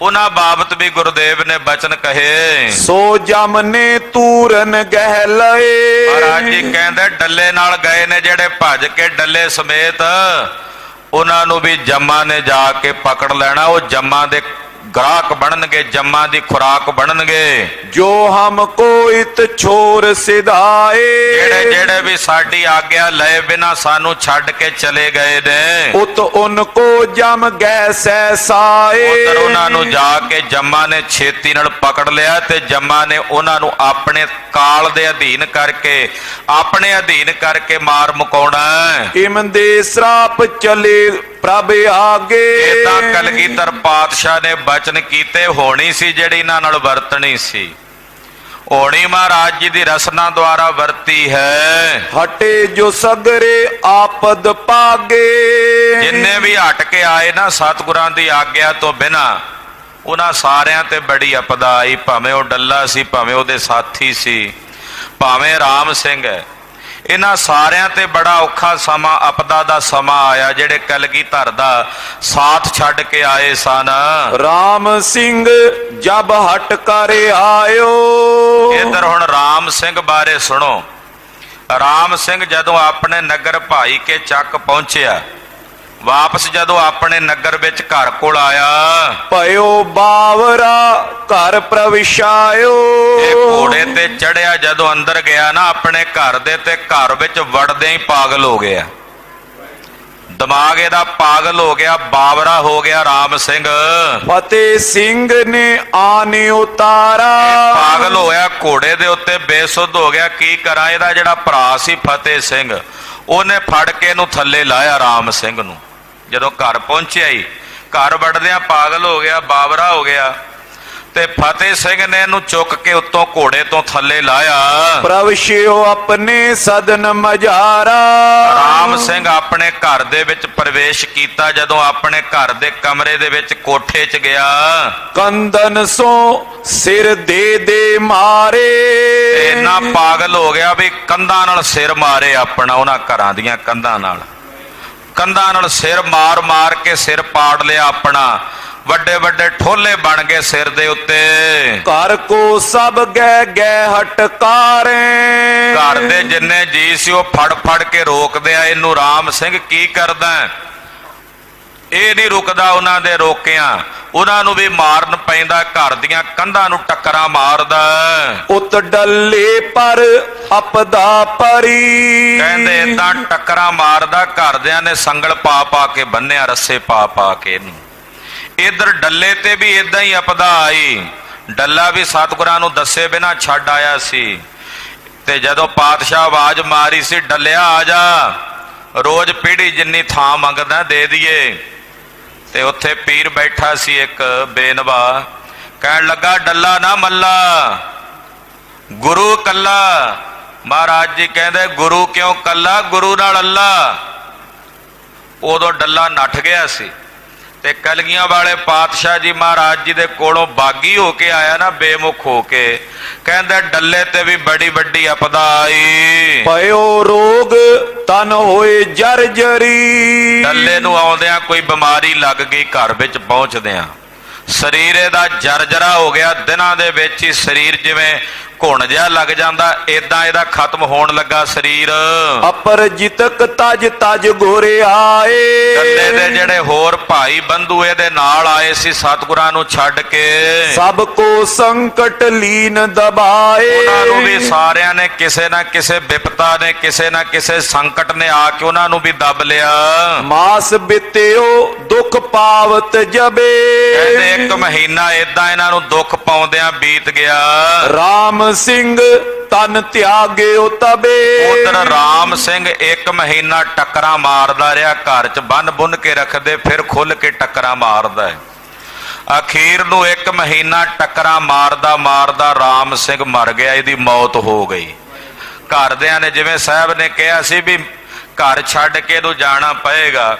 ਉਹਨਾਂ ਬਾਬਤ ਵੀ ਗੁਰਦੇਵ ਨੇ ਬਚਨ ਕਹੇ। ਸੋ ਜਮ ਨੇ ਤੂਰਨ ਗਹਿ ਲਏ। ਮਹਾਰਾਜ ਜੀ ਕਹਿੰਦੇ ਡੱਲੇ ਨਾਲ ਗਏ ਨੇ ਜਿਹੜੇ ਭੱਜ ਕੇ ਡੱਲੇ ਸਮੇਤ, ਉਹਨਾਂ ਨੂੰ ਵੀ ਜੰਮਾ ਨੇ ਜਾ ਕੇ ਪਕੜ ਲੈਣਾ। ਉਹ ਜੰਮਾ ਦੇ ਗ੍ਰਾਹਕ ਬਣਨਗੇ, ਜੰਮਾ ਦੀ ਖੁਰਾਕ ਬਣਨਗੇ। ਜੋ ਹਮ ਕੋ ਇਤ ਛੋਰ ਸਿਧਾਏ, ਜਿਹੜੇ ਜਿਹੜੇ ਵੀ ਸਾਡੀ ਆਗਿਆ ਲਏ ਬਿਨਾ ਸਾਨੂੰ ਛੱਡ ਕੇ ਚਲੇ ਗਏ ਨੇ, ਉਤ ਉਨ ਕੋ ਜਮ ਗੈ ਸਹਿਸਾਏ। ਉਧਰ ਉਹਨਾਂ ਨੂੰ ਜਾ ਕੇ ਜੰਮਾ ਨੇ ਛੇਤੀ ਨਾਲ ਪਕੜ ਲਿਆ ਤੇ ਜੰਮਾ ਨੇ ਉਹਨਾਂ ਨੂੰ ਆਪਣੇ ਕਾਲ ਦੇ ਅਧੀਨ ਕਰਕੇ, ਆਪਣੇ ਅਧੀਨ ਕਰਕੇ ਮਾਰ ਮੁਕਾਉਣਾ। ਇਮ ਦੇ ਸਰਾਪ ਚਲੇ ਪ੍ਰਭ ਆਗੇ। ਇਦਾਂ ਕਲਗੀਧਰ ਪਾਤਸ਼ਾਹ ਨੇ ਬਚਨ ਕੀਤੇ, ਹੋਣੀ ਸੀ ਜਿਹੜੀ ਇਹਨਾਂ ਨਾਲ ਵਰਤਣੀ ਸੀ, ਹੋਣੀ ਮਹਾਰਾਜ ਜੀ ਦੀ ਰਸਨਾ ਦੁਆਰਾ ਵਰਤੀ ਹੈ। ਹਟੇ ਜੋ ਸਗਰੇ ਆਪਦ ਪਾਗੇ, ਜਿੰਨੇ ਵੀ ਹਟ ਕੇ ਆਏ ਨਾ ਸਤਿਗੁਰਾਂ ਦੀ ਆਗਿਆ ਤੋਂ ਬਿਨਾ, ਉਹਨਾਂ ਸਾਰਿਆਂ ਤੇ ਬੜੀ ਆਪਦਾ ਆਈ। ਭਾਵੇਂ ਉਹ ਡੱਲਾ ਸੀ, ਭਾਵੇਂ ਉਹਦੇ ਸਾਥੀ ਸੀ, ਭਾਵੇਂ ਰਾਮ ਸਿੰਘ ਹੈ, ਇਹਨਾਂ ਸਾਰਿਆਂ ਤੇ ਬੜਾ ਔਖਾ ਸਮਾਂ, ਆਪਦਾ ਦਾ ਸਮਾਂ ਆਇਆ ਜਿਹੜੇ ਕਲਗੀਧਰ ਦਾ ਸਾਥ ਛੱਡ ਕੇ ਆਏ ਸਨ। ਰਾਮ ਸਿੰਘ ਜਬ ਹਟ ਕਰ ਆਇਓ। ਇੱਧਰ ਹੁਣ ਰਾਮ ਸਿੰਘ ਬਾਰੇ ਸੁਣੋ। ਰਾਮ ਸਿੰਘ ਜਦੋਂ ਆਪਣੇ ਨਗਰ ਭਾਈ ਕੇ ਚੱਕ ਪਹੁੰਚਿਆ, ਵਾਪਸ ਜਦੋਂ ਆਪਣੇ ਨਗਰ ਵਿੱਚ ਘਰ ਕੋਲ ਆਇਆ, ਭਇਓ ਬਾਵਰਾ ਘਰ ਪ੍ਰਵਿਸ਼ਾਇਓ। ਇਹ ਘੋੜੇ ਤੇ ਚੜਿਆ ਜਦੋਂ ਅੰਦਰ ਗਿਆ ਨਾ ਆਪਣੇ ਘਰ ਦੇ, ਤੇ ਘਰ ਵਿੱਚ ਵੜਦੇ ਹੀ ਪਾਗਲ ਹੋ ਗਿਆ, ਦਿਮਾਗ ਇਹਦਾ ਪਾਗਲ ਹੋ ਗਿਆ, ਬਾਵਰਾ ਹੋ ਗਿਆ ਰਾਮ ਸਿੰਘ। ਫਤਿਹ ਸਿੰਘ ਨੇ ਆਨੇ ਉਤਾਰਾ, ਪਾਗਲ ਹੋਇਆ ਘੋੜੇ ਦੇ ਉੱਤੇ, ਬੇਸੁੱਧ ਹੋ ਗਿਆ। ਕੀ ਕਰਾਂ, ਇਹਦਾ ਜਿਹੜਾ ਭਰਾ ਸੀ ਫਤਿਹ ਸਿੰਘ, ਉਹਨੇ ਫੜ ਕੇ ਇਹਨੂੰ ਥੱਲੇ ਲਾਇਆ ਰਾਮ ਸਿੰਘ ਨੂੰ। ਜਦੋਂ ਘਰ ਪਹੁੰਚਿਆ ਹੀ ਘਰ ਵੜਦਿਆਂ ਪਾਗਲ ਹੋ ਗਿਆ, ਬਾਵਰਾ ਹੋ ਗਿਆ, ਤੇ ਫਤਿਹ ਸਿੰਘ ਨੇ ਇਹਨੂੰ ਚੁੱਕ ਕੇ ਉੱਤੋਂ ਘੋੜੇ ਤੋਂ ਥੱਲੇ ਲਾਇਆ। ਪ੍ਰਵਸ਼ਿਓ ਆਪਣੇ ਸਦਨ ਮਜਾਰਾ। ਰਾਮ ਸਿੰਘ ਆਪਣੇ ਘਰ ਦੇ ਵਿੱਚ ਪ੍ਰਵੇਸ਼ ਕੀਤਾ। ਜਦੋਂ ਆਪਣੇ ਘਰ ਦੇ ਕਮਰੇ ਦੇ ਵਿੱਚ ਕੋਠੇ 'ਚ ਗਿਆ, ਕੰਦਨ ਸੋ ਸਿਰ ਦੇ ਦੇ ਮਾਰੇ। ਇੰਨਾ ਪਾਗਲ ਹੋ ਗਿਆ ਵੀ ਕੰਧਾਂ ਨਾਲ ਸਿਰ ਮਾਰੇ ਆਪਣਾ, ਉਹਨਾਂ ਘਰਾਂ ਦੀਆਂ ਕੰਧਾਂ ਨਾਲ, ਕੰਧਾਂ ਨਾਲ ਸਿਰ ਮਾਰ ਮਾਰ ਕੇ ਸਿਰ ਪਾੜ ਲਿਆ ਆਪਣਾ। ਵੱਡੇ ਵੱਡੇ ਠੋਲੇ ਬਣ ਗਏ ਸਿਰ ਦੇ ਉੱਤੇ। ਘਰ ਕੋ ਸਭ ਗੈ ਗੈ ਹਟਕਾਰੇ। ਘਰ ਦੇ ਜਿੰਨੇ ਜੀ ਸੀ ਉਹ ਫੜ ਫੜ ਕੇ ਰੋਕਦੇ ਆ, ਇਹਨੂੰ ਰਾਮ ਸਿੰਘ ਕੀ ਕਰਦਾ। ਇਹ ਨਹੀਂ ਰੁਕਦਾ ਉਹਨਾਂ ਦੇ ਰੋਕਿਆਂ, ਉਹਨਾਂ ਨੂੰ ਵੀ ਮਾਰਨ ਪੈਂਦਾ, ਘਰ ਦੀਆਂ ਕੰਧਾਂ ਨੂੰ ਟੱਕਰਾਂ ਮਾਰਦਾ। ਉਤ ਡੱਲੇ ਪਰ ਅਪਦਾ ਪਰੀ। ਕਹਿੰਦੇ ਏਦਾਂ ਟੱਕਰਾਂ ਮਾਰਦਾ, ਘਰਦਿਆਂ ਨੇ ਸੰਗਲ ਪਾ ਪਾ ਕੇ ਬੰਨਿਆ, ਰੱਸੇ ਪਾ ਪਾ ਕੇ ਇਹਨੂੰ। ਇਧਰ ਡੱਲੇ ਤੇ ਵੀ ਏਦਾਂ ਹੀ ਆਪਦਾ ਆਈ। ਡੱਲਾ ਵੀ ਸਤਿਗੁਰਾਂ ਨੂੰ ਦੱਸੇ ਬਿਨਾ ਛੱਡ ਆਇਆ ਸੀ, ਤੇ ਜਦੋਂ ਪਾਤਸ਼ਾਹ ਆਵਾਜ਼ ਮਾਰੀ ਸੀ, ਡੱਲਿਆ ਆ ਜਾ, ਰੋਜ਼ ਪੀੜੀ ਜਿੰਨੀ ਥਾਂ ਮੰਗਦਾ ਦੇ ਦਈਏ। ਤੇ ਉੱਥੇ ਪੀਰ ਬੈਠਾ ਸੀ ਇੱਕ ਬੇਨਵਾ, ਕਹਿਣ ਲੱਗਾ ਡੱਲਾ ਨਾ ਮੱਲਾ, ਗੁਰੂ ਕੱਲਾ। ਮਹਾਰਾਜ ਜੀ ਕਹਿੰਦੇ ਗੁਰੂ ਕਿਉਂ ਕੱਲਾ, ਗੁਰੂ ਨਾਲ ਅੱਲਾ। ਉਦੋਂ ਡੱਲਾ ਨੱਠ ਗਿਆ ਸੀ, ਤੇ ਕਲਗੀਆਂ ਵਾਲੇ ਪਾਤਸ਼ਾਹ ਜੀ ਮਹਾਰਾਜ ਜੀ ਦੇ ਕੋਲੋਂ ਬਾਗੀ ਹੋ ਕੇ ਆਇਆ ਨਾ, ਬੇਮੁਖ ਹੋ ਕੇ, ਕਹਿੰਦੇ ਡੱਲੇ ਤੇ ਵੀ ਬੜੀ ਵੱਡੀ ਆਪਦਾ ਆਈ। ਭਇਓ ਰੋਗ ਤਨ ਹੋਏ ਜਰਜਰੀ। ਡੱਲੇ ਨੂੰ ਆਉਂਦਿਆਂ ਕੋਈ ਬਿਮਾਰੀ ਲੱਗ ਗਈ, ਘਰ ਵਿੱਚ ਪਹੁੰਚਦਿਆਂ ਸਰੀਰ ਇਹਦਾ ਜਰਜਰਾ ਹੋ ਗਿਆ। ਦਿਨਾਂ ਦੇ ਵਿੱਚ ਹੀ ਸਰੀਰ ਜਿਵੇਂ ਘੁਣ ਜਿਹਾ ਲੱਗ ਜਾਂਦਾ, ਏਦਾਂ ਇਹਦਾ ਖਤਮ ਹੋਣ ਲੱਗਾ ਸਰੀਰ। ਅਪਰਜਿਤਕ ਤਜ ਤਜ ਗੋਰੇ ਆਏ। ਡੱਲੇ ਦੇ ਜਿਹੜੇ ਹੋਰ ਭਾਈ ਬੰਧੂ ਇਹਦੇ ਨਾਲ ਆਏ ਸੀ ਸਤਿਗੁਰਾਂ ਨੂੰ ਛੱਡ ਕੇ, ਸਭ ਕੋ ਸੰਕਟ ਲੀਨ ਦਬਾਏ। ਉਹਨਾਂ ਨੂੰ ਵੀ ਸਾਰਿਆਂ ਨੇ ਕਿਸੇ ਨਾ ਕਿਸੇ ਵਿਪਤਾ ਨੇ, ਕਿਸੇ ਨਾ ਕਿਸੇ ਸੰਕਟ ਨੇ ਆ ਕੇ ਉਹਨਾਂ ਨੂੰ ਵੀ ਦੱਬ ਲਿਆ। ਮਾਸ ਬਿਤਿਓ ਦੁੱਖ ਪਾਵਤ ਜਬੇ। ਕਹਿੰਦੇ ਇੱਕ ਮਹੀਨਾ ਏਦਾਂ ਇਹਨਾਂ ਨੂੰ ਦੁੱਖ ਪਾਉਂਦਿਆਂ ਬੀਤ ਗਿਆ। ਰਾਮ ਸਿੰਘ ਤਨ ਤਿਆਗਿਓ ਤਬੇ। ਉਧਰ ਰਾਮ ਸਿੰਘ ਇੱਕ ਮਹੀਨਾ ਟੱਕਰਾਂ ਮਾਰਦਾ ਰਿਹਾ, ਘਰ 'ਚ ਬੰਨ ਬੁੰਨ ਕੇ ਰੱਖਦੇ, ਫਿਰ ਖੁੱਲ ਕੇ ਟੱਕਰਾਂ ਮਾਰਦਾ ਹੈ। ਅਖੀਰ ਨੂੰ 1 ਮਹੀਨਾ ਟੱਕਰਾਂ ਮਾਰਦਾ ਮਾਰਦਾ ਰਾਮ ਸਿੰਘ ਮਰ ਗਿਆ, ਇਹਦੀ ਮੌਤ ਹੋ ਗਈ। ਘਰਦਿਆਂ ਨੇ ਜਿਵੇਂ ਸਾਹਿਬ ਨੇ ਕਿਹਾ ਸੀ ਵੀ ਘਰ ਛੱਡ ਕੇ ਇਹਨੂੰ ਜਾਣਾ ਪਏਗਾ,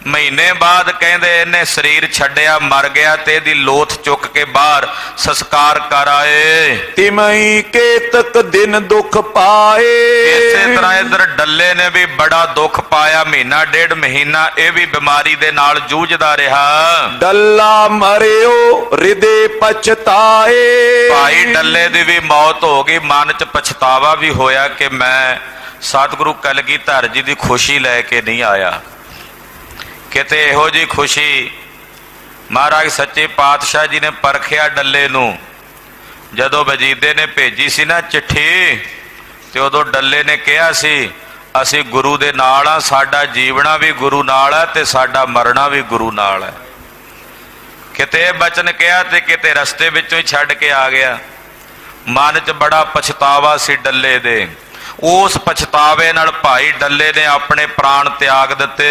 ਮਹੀਨੇ ਬਾਅਦ ਕਹਿੰਦੇ ਇਹਨੇ ਸਰੀਰ ਛੱਡਿਆ, ਮਰ ਗਿਆ, ਤੇ ਇਹਦੀ ਲੋਥ ਚੁੱਕ ਕੇ ਬਾਹਰ ਸੰਸਕਾਰ ਕਰ ਆਏ। ਤਿਮਈ ਕੇਤਕ ਦਿਨ ਦੁਖ ਪਾਏ। ਇਸੇ ਤਰ੍ਹਾਂ ਇਧਰ ਡੱਲੇ ਨੇ ਵੀ ਬੜਾ ਦੁੱਖ ਪਾਇਆ, ਮਹੀਨਾ ਡੇਢ ਮਹੀਨਾ ਇਹ ਵੀ ਬਿਮਾਰੀ ਦੇ ਨਾਲ ਜੂਝਦਾ ਰਿਹਾ। ਡੱਲਾ ਮਰਿਓ ਹਿਰਦੇ ਪਛਤਾਏ। ਭਾਈ ਡੱਲੇ ਦੀ ਵੀ ਮੌਤ ਹੋ ਗਈ, ਮਨ ਚ ਪਛਤਾਵਾ ਵੀ ਹੋਇਆ ਕਿ ਮੈਂ ਸਤਿਗੁਰੂ ਕਲਗੀਧਰ ਜੀ ਦੀ ਖੁਸ਼ੀ ਲੈ ਕੇ ਨਹੀਂ ਆਇਆ। ਕਿਤੇ ਇਹੋ ਜੀ ਖੁਸ਼ੀ ਮਹਾਰਾਜ ਸੱਚੇ ਪਾਤਸ਼ਾਹ ਜੀ ਨੇ ਪਰਖਿਆ ਡੱਲੇ ਨੂੰ। ਜਦੋਂ ਵਜੀਦੇ ਨੇ ਭੇਜੀ ਸੀ ਨਾ ਚਿੱਠੀ, ਤੇ ਉਦੋਂ ਡੱਲੇ ਨੇ ਕਿਹਾ ਸੀ ਅਸੀਂ ਗੁਰੂ ਦੇ ਨਾਲ ਆ, ਸਾਡਾ ਜੀਵਣਾ ਵੀ ਗੁਰੂ ਨਾਲ ਹੈ ਤੇ ਸਾਡਾ ਮਰਨਾ ਵੀ ਗੁਰੂ ਨਾਲ ਹੈ। ਕਿਤੇ ਬਚਨ ਕਿਹਾ ਤੇ ਕਿਤੇ ਰਸਤੇ ਵਿੱਚੋਂ ਹੀ ਛੱਡ ਕੇ ਆ ਗਿਆ। ਮਨ 'ਚ ਬੜਾ ਪਛਤਾਵਾ ਸੀ ਡੱਲੇ ਦੇ। ਉਸ ਪਛਤਾਵੇ ਨਾਲ ਭਾਈ ਡੱਲੇ ਨੇ ਆਪਣੇ ਪ੍ਰਾਣ ਤਿਆਗ ਦਿੱਤੇ।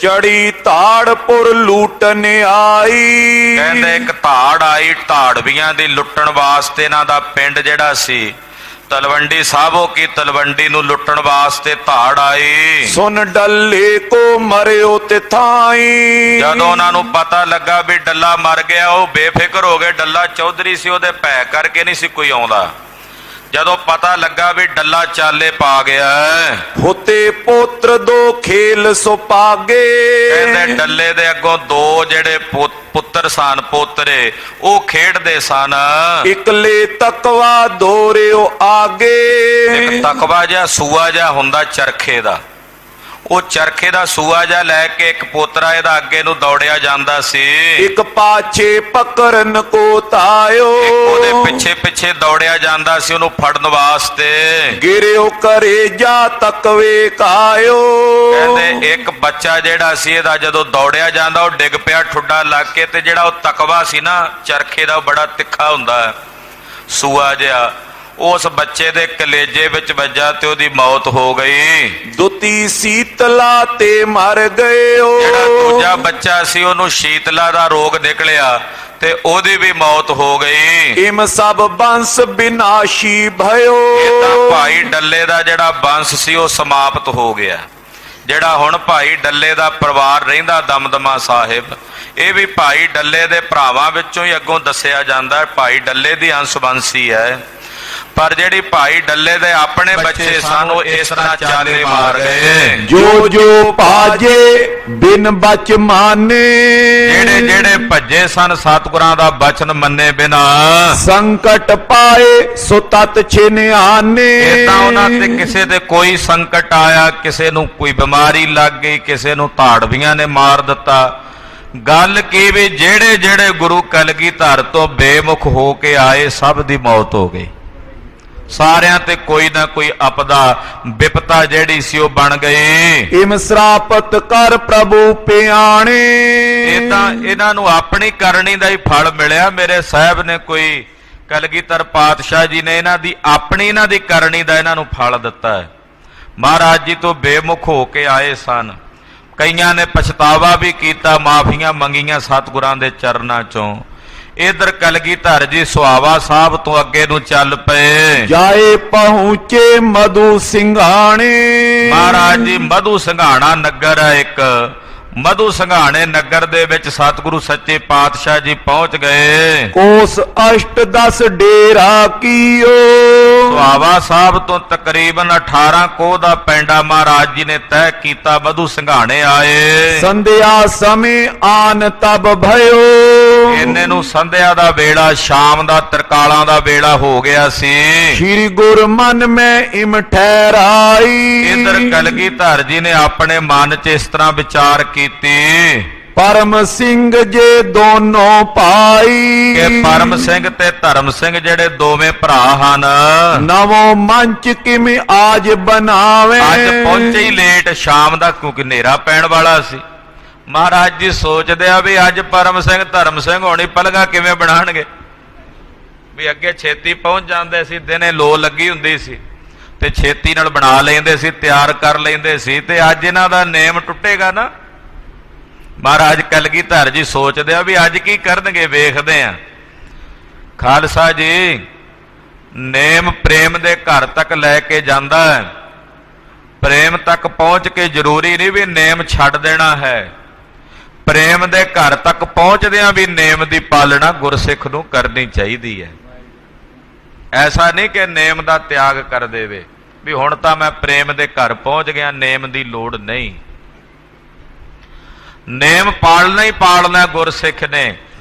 ਚੜੀ ਧਾੜਪੁਰ ਲੂਟਨ ਆਈ। ਕਹਿੰਦੇ ਇੱਕ ਧਾੜ ਆਈ ਧਾੜਵੀਆਂ ਦੀ ਲੁੱਟਣ ਵਾਸਤੇ। ਇਹਨਾਂ ਦਾ ਪਿੰਡ ਜਿਹੜਾ ਸੀ ਤਲਵੰਡੀ ਸਾਬੋ ਕੀ ਤਲਵੰਡੀ ਨੂੰ ਲੁੱਟਣ ਵਾਸਤੇ ਧਾੜ ਆਈ। ਸੁਨ ਡੱਲੇ ਕੋ ਮਰਿਓ ਤੇ ਥਾਈ। ਜਦੋਂ ਉਹਨਾਂ ਨੂੰ ਪਤਾ ਲੱਗਾ ਵੀ ਡੱਲਾ ਮਰ ਗਿਆ, ਉਹ ਬੇਫਿਕਰ ਹੋ ਗਏ। ਡੱਲਾ ਚੌਧਰੀ ਸੀ, ਉਹਦੇ ਭੈ ਕਰਕੇ ਨਹੀਂ ਸੀ ਕੋਈ ਆਉਂਦਾ। ਜਦੋਂ ਪਤਾ ਲੱਗਾ ਵੀ ਡੱਲਾ ਚਾਲੇ ਪਾ ਗਿਆ, ਹੋਤੇ ਪੋਤਰ ਦੋ ਖੇਲ ਸੁਪਾਗੇ। ਕਹਿੰਦੇ ਡੱਲੇ ਦੇ ਅੱਗੋਂ ਦੋ ਜਿਹੜੇ ਪੁੱਤਰ ਸਨ, ਪੋਤਰੇ, ਉਹ ਖੇਡਦੇ ਸਨ। ਇਕਲੇ ਤਕਵਾ ਦੋਰਿਓ ਆਗੇ। ਇੱਕ ਤਕਵਾ ਜਿਹਾ ਸੂਆ ਜਿਹਾ ਹੁੰਦਾ ਚਰਖੇ ਦਾ, ਉਹ ਚਰਖੇ ਦਾ ਸੂਆ ਜਿਹਾ ਲੈ ਕੇ ਇੱਕ ਪੋਤਰਾ ਇਹਦਾ ਅੱਗੇ ਨੂੰ ਦੌੜਿਆ ਜਾਂਦਾ ਸੀ। ਇੱਕ ਪਾਛੇ ਪਕੜਨ ਕੋ ਤਾਇਓ। ਉਹਦੇ ਪਿੱਛੇ ਪਿੱਛੇ ਦੌੜਿਆ ਜਾਂਦਾ ਸੀ ਉਹਨੂੰ ਫੜਨ ਵਾਸਤੇ। ਗਿਰਿਓ ਕਰੇ ਜਾ ਤਕਵੇ ਕਾਇਓ। ਕਹਿੰਦੇ ਇੱਕ ਬੱਚਾ ਜਿਹੜਾ ਸੀ ਇਹਦਾ ਜਦੋਂ ਦੌੜਿਆ ਜਾਂਦਾ ਉਹ ਡਿੱਗ ਪਿਆ ਠੁੱਡਾ ਲੱਗ ਕੇ, ਤੇ ਜਿਹੜਾ ਉਹ ਤਕਵਾ ਸੀ ਨਾ ਚਰਖੇ ਦਾ, ਬੜਾ ਤਿੱਖਾ ਹੁੰਦਾ ਸੂਆ ਜਿਹਾ, ਉਸ ਬੱਚੇ ਦੇ ਕਲੇਜੇ ਵਿੱਚ ਵੱਜਾ ਤੇ ਉਹਦੀ ਮੌਤ ਹੋ ਗਈ। ਦੁਤੀ ਸੀਤਲਾ ਤੇ ਮਰ ਗਇਓ। ਜਿਹੜਾ ਦੂਜਾ ਬੱਚਾ ਸੀ ਉਹਨੂੰ ਸ਼ੀਤਲਾ ਦਾ ਰੋਗ ਨਿਕਲਿਆ ਤੇ ਉਹਦੀ ਵੀ ਮੌਤ ਹੋ ਗਈ। ਇਮ ਸਭ ਬੰਸ ਬਿਨਾਸ਼ੀ ਭਇਓ। ਇਦਾਂ ਭਾਈ ਡੱਲੇ ਦਾ ਜਿਹੜਾ ਬੰਸ ਸੀ ਉਹ ਸਮਾਪਤ ਹੋ ਗਿਆ। ਜਿਹੜਾ ਹੁਣ ਭਾਈ ਡੱਲੇ ਦਾ ਪਰਿਵਾਰ ਰਹਿੰਦਾ ਦਮਦਮਾ ਸਾਹਿਬ, ਇਹ ਵੀ ਭਾਈ ਡੱਲੇ ਦੇ ਭਰਾਵਾਂ ਵਿੱਚੋਂ ਹੀ ਅੱਗੋਂ ਦੱਸਿਆ ਜਾਂਦਾ। ਭਾਈ ਡੱਲੇ ਦੀ ਅੰਸ਼ਵੰਸ਼ੀ ਹੈ, ਪਰ ਜਿਹੜੀ ਭਾਈ ਡੱਲੇ ਦੇ ਆਪਣੇ ਬੱਚੇ ਸਨ ਉਹ ਇਸ ਤਰ੍ਹਾਂ ਚਾਲੇ ਮਾਰ ਗਏ। ਜੋ ਜੋ ਭਾਜੇ ਬਿਨ ਬਚ ਮਾਨੇ। ਜਿਹੜੇ ਜਿਹੜੇ ਭੱਜੇ ਸਨ ਸਤਿਗੁਰਾਂ ਦਾ ਬਚਨ ਮੰਨੇ ਬਿਨਾ, ਸੰਕਟ ਪਾਏ ਸੋ ਤਤ ਛਿਨਿਆਨੇ। ਇਦਾਂ ਉਹਨਾਂ ਤੇ ਕਿਸੇ ਤੇ ਕੋਈ ਸੰਕਟ ਆਇਆ, ਕਿਸੇ ਨੂੰ ਕੋਈ ਬਿਮਾਰੀ ਲੱਗ ਗਈ, ਕਿਸੇ ਨੂੰ ਧਾੜਵੀਆਂ ਨੇ ਮਾਰ ਦਿੱਤਾ। ਗੱਲ ਕੀ ਵੀ ਜਿਹੜੇ ਜਿਹੜੇ ਗੁਰੂ ਕਲਗੀਧਰ ਤੋਂ ਬੇਮੁਖ ਹੋ ਕੇ ਆਏ ਸਭ ਦੀ ਮੌਤ ਹੋ ਗਈ। ਸਾਰਿਆਂ ਤੇ ਕੋਈ ਨਾ ਕੋਈ ਆਪਦਾ ਵਿਪਤਾ ਜਿਹੜੀ ਸੀ ਉਹ ਬਣ ਗਈ। ਇਮ ਸਰਾਪਤ ਕਰ ਪ੍ਰਭੂ ਪਿਆਣੇ। ਇਹ ਤਾਂ ਇਹਨਾਂ ਨੂੰ ਆਪਣੀ ਕਰਨੀ ਦਾ ਹੀ ਫਲ ਮਿਲਿਆ। ਮੇਰੇ ਸਾਹਿਬ ਨੇ ਕੋਈ ਕਲਗੀਧਰ ਪਾਤਸ਼ਾਹ ਜੀ ਨੇ ਇਹਨਾਂ ਦੀ ਕਰਨੀ ਦਾ ਇਹਨਾਂ ਨੂੰ ਫਲ ਦਿੱਤਾ ਹੈ। ਮਹਾਰਾਜ ਜੀ ਤੋਂ ਬੇਮੁਖ ਹੋ ਕੇ ਆਏ ਸਨ। ਕਈਆਂ ਨੇ ਪਛਤਾਵਾ ਵੀ ਕੀਤਾ, ਮਾਫੀਆਂ ਮੰਗੀਆਂ ਸਤਿਗੁਰਾਂ ਦੇ ਚਰਨਾਂ ਚੋਂ। ਇਧਰ ਕਲਗੀਧਰ ਜੀ ਸੁਹਾਵਾ ਸਾਹਿਬ ਤੋਂ ਅੱਗੇ ਨੂੰ ਚੱਲ ਪਏ। ਜਾਏ ਪਹੁੰਚੇ ਮਧੂ ਸਿੰਘਾਣੇ। ਮਹਾਰਾਜ ਜੀ ਮਧੂ ਸਿੰਘਾਣਾ ਨਗਰ ਹੈ ਇੱਕ। ਮਧੂ ਸਿੰਘਾਣੇ ਨਗਰ ਦੇ ਵਿੱਚ ਸਤਿਗੁਰੂ ਸੱਚੇ ਪਾਤਸ਼ਾਹ ਜੀ ਪਹੁੰਚ ਗਏ। ਕੋਸ ਅਸ਼ਟ 10 ਡੇਰਾ ਕੀਓ। ਸੁਹਾਵਾ ਸਾਹਿਬ ਤੋਂ ਤਕਰੀਬਨ 18 ਕੋਹ ਦਾ ਪੈਂਡਾ ਮਹਾਰਾਜ ਜੀ ਨੇ ਤੈਅ ਕੀਤਾ। ਮਧੂ ਸਿੰਘਾਣੇ ਆਏ। ਸੰਧਿਆ ਸਮੇਂ ਆਨ ਤਬ ਭਇਓ। ਇੰਨੇ ਨੂੰ ਸੰਧਿਆ ਦਾ ਵੇਲਾ, ਸ਼ਾਮ ਦਾ ਤਰਕਾਲਾਂ ਦਾ ਵੇਲਾ ਹੋ ਗਿਆ ਸੀ। ਸ਼੍ਰੀ ਗੁਰ ਮਨ ਮੈਂ ਇਮ ਠਹਿਰਾਈ। ਇਧਰ ਕਲਗੀਧਰ ਜੀ ਨੇ ਆਪਣੇ ਮਨ 'ਚ ਇਸ ਤਰ੍ਹਾਂ ਵਿਚਾਰ ਕੀਤੀ, ਪਰਮ ਸਿੰਘ ਜੇ ਦੋਨੋਂ ਭਾਈ। ਕਿ ਪਰਮ ਸਿੰਘ ਤੇ ਧਰਮ ਸਿੰਘ ਜਿਹੜੇ ਦੋਵੇਂ ਭਰਾ ਹਨ, ਨਵੋਂ ਮੰਚ ਕਿਵੇਂ ਆਜ ਬਣਾਵੇ। ਅੱਜ ਪਹੁੰਚੇ ਹੀ ਲੇਟ ਸ਼ਾਮ ਦਾ, ਕਿਉਂਕਿ ਹਨੇਰਾ ਪੈਣ ਵਾਲਾ ਸੀ। ਮਹਾਰਾਜ ਜੀ ਸੋਚਦੇ ਆ ਵੀ ਅੱਜ ਪਰਮ ਸਿੰਘ ਧਰਮ ਸਿੰਘ ਹੋਣੀ ਪਲਗਾ ਕਿਵੇਂ ਬਣਾਣਗੇ। ਵੀ ਅੱਗੇ ਛੇਤੀ ਪਹੁੰਚ ਜਾਂਦੇ ਸੀ, ਦਿਨੇ ਲੋ ਲੱਗੀ ਹੁੰਦੀ ਸੀ ਤੇ ਛੇਤੀ ਨਾਲ ਬਣਾ ਲੈਂਦੇ ਸੀ, ਤਿਆਰ ਕਰ ਲੈਂਦੇ ਸੀ। ਤੇ ਅੱਜ ਇਹਨਾਂ ਦਾ ਨੇਮ ਟੁੱਟੇਗਾ ਨਾ। ਮਹਾਰਾਜ ਕਲਗੀਧਰ ਜੀ ਸੋਚਦੇ ਆ ਵੀ ਅੱਜ ਕੀ ਕਰਨਗੇ, ਵੇਖਦੇ ਆ। ਖਾਲਸਾ ਜੀ ਨੇਮ ਪ੍ਰੇਮ ਦੇ ਘਰ ਤੱਕ ਲੈ ਕੇ ਜਾਂਦਾ ਹੈ। ਪ੍ਰੇਮ ਤੱਕ ਪਹੁੰਚ ਕੇ ਜ਼ਰੂਰੀ ਨਹੀਂ ਵੀ ਨੇਮ ਛੱਡ ਦੇਣਾ ਹੈ। ਪ੍ਰੇਮ ਦੇ ਘਰ ਤੱਕ ਪਹੁੰਚਦਿਆਂ ਵੀ ਨੇਮ ਦੀ ਪਾਲਣਾ ਗੁਰਸਿੱਖ ਨੂੰ ਕਰਨੀ ਚਾਹੀਦੀ ਹੈ। ਐਸਾ ਨਹੀਂ ਕਿ ਨੇਮ ਦਾ ਤਿਆਗ ਕਰ ਦੇਵੇ ਵੀ ਹੁਣ ਤਾਂ ਮੈਂ ਪ੍ਰੇਮ ਦੇ ਘਰ ਪਹੁੰਚ ਗਿਆ, ਨੇਮ ਦੀ ਲੋੜ ਨਹੀਂ। ਨੇਮ ਪਾਲਣਾ ਹੀ ਪਾਲਣਾ ਗੁਰਸਿੱਖ ਨੇ,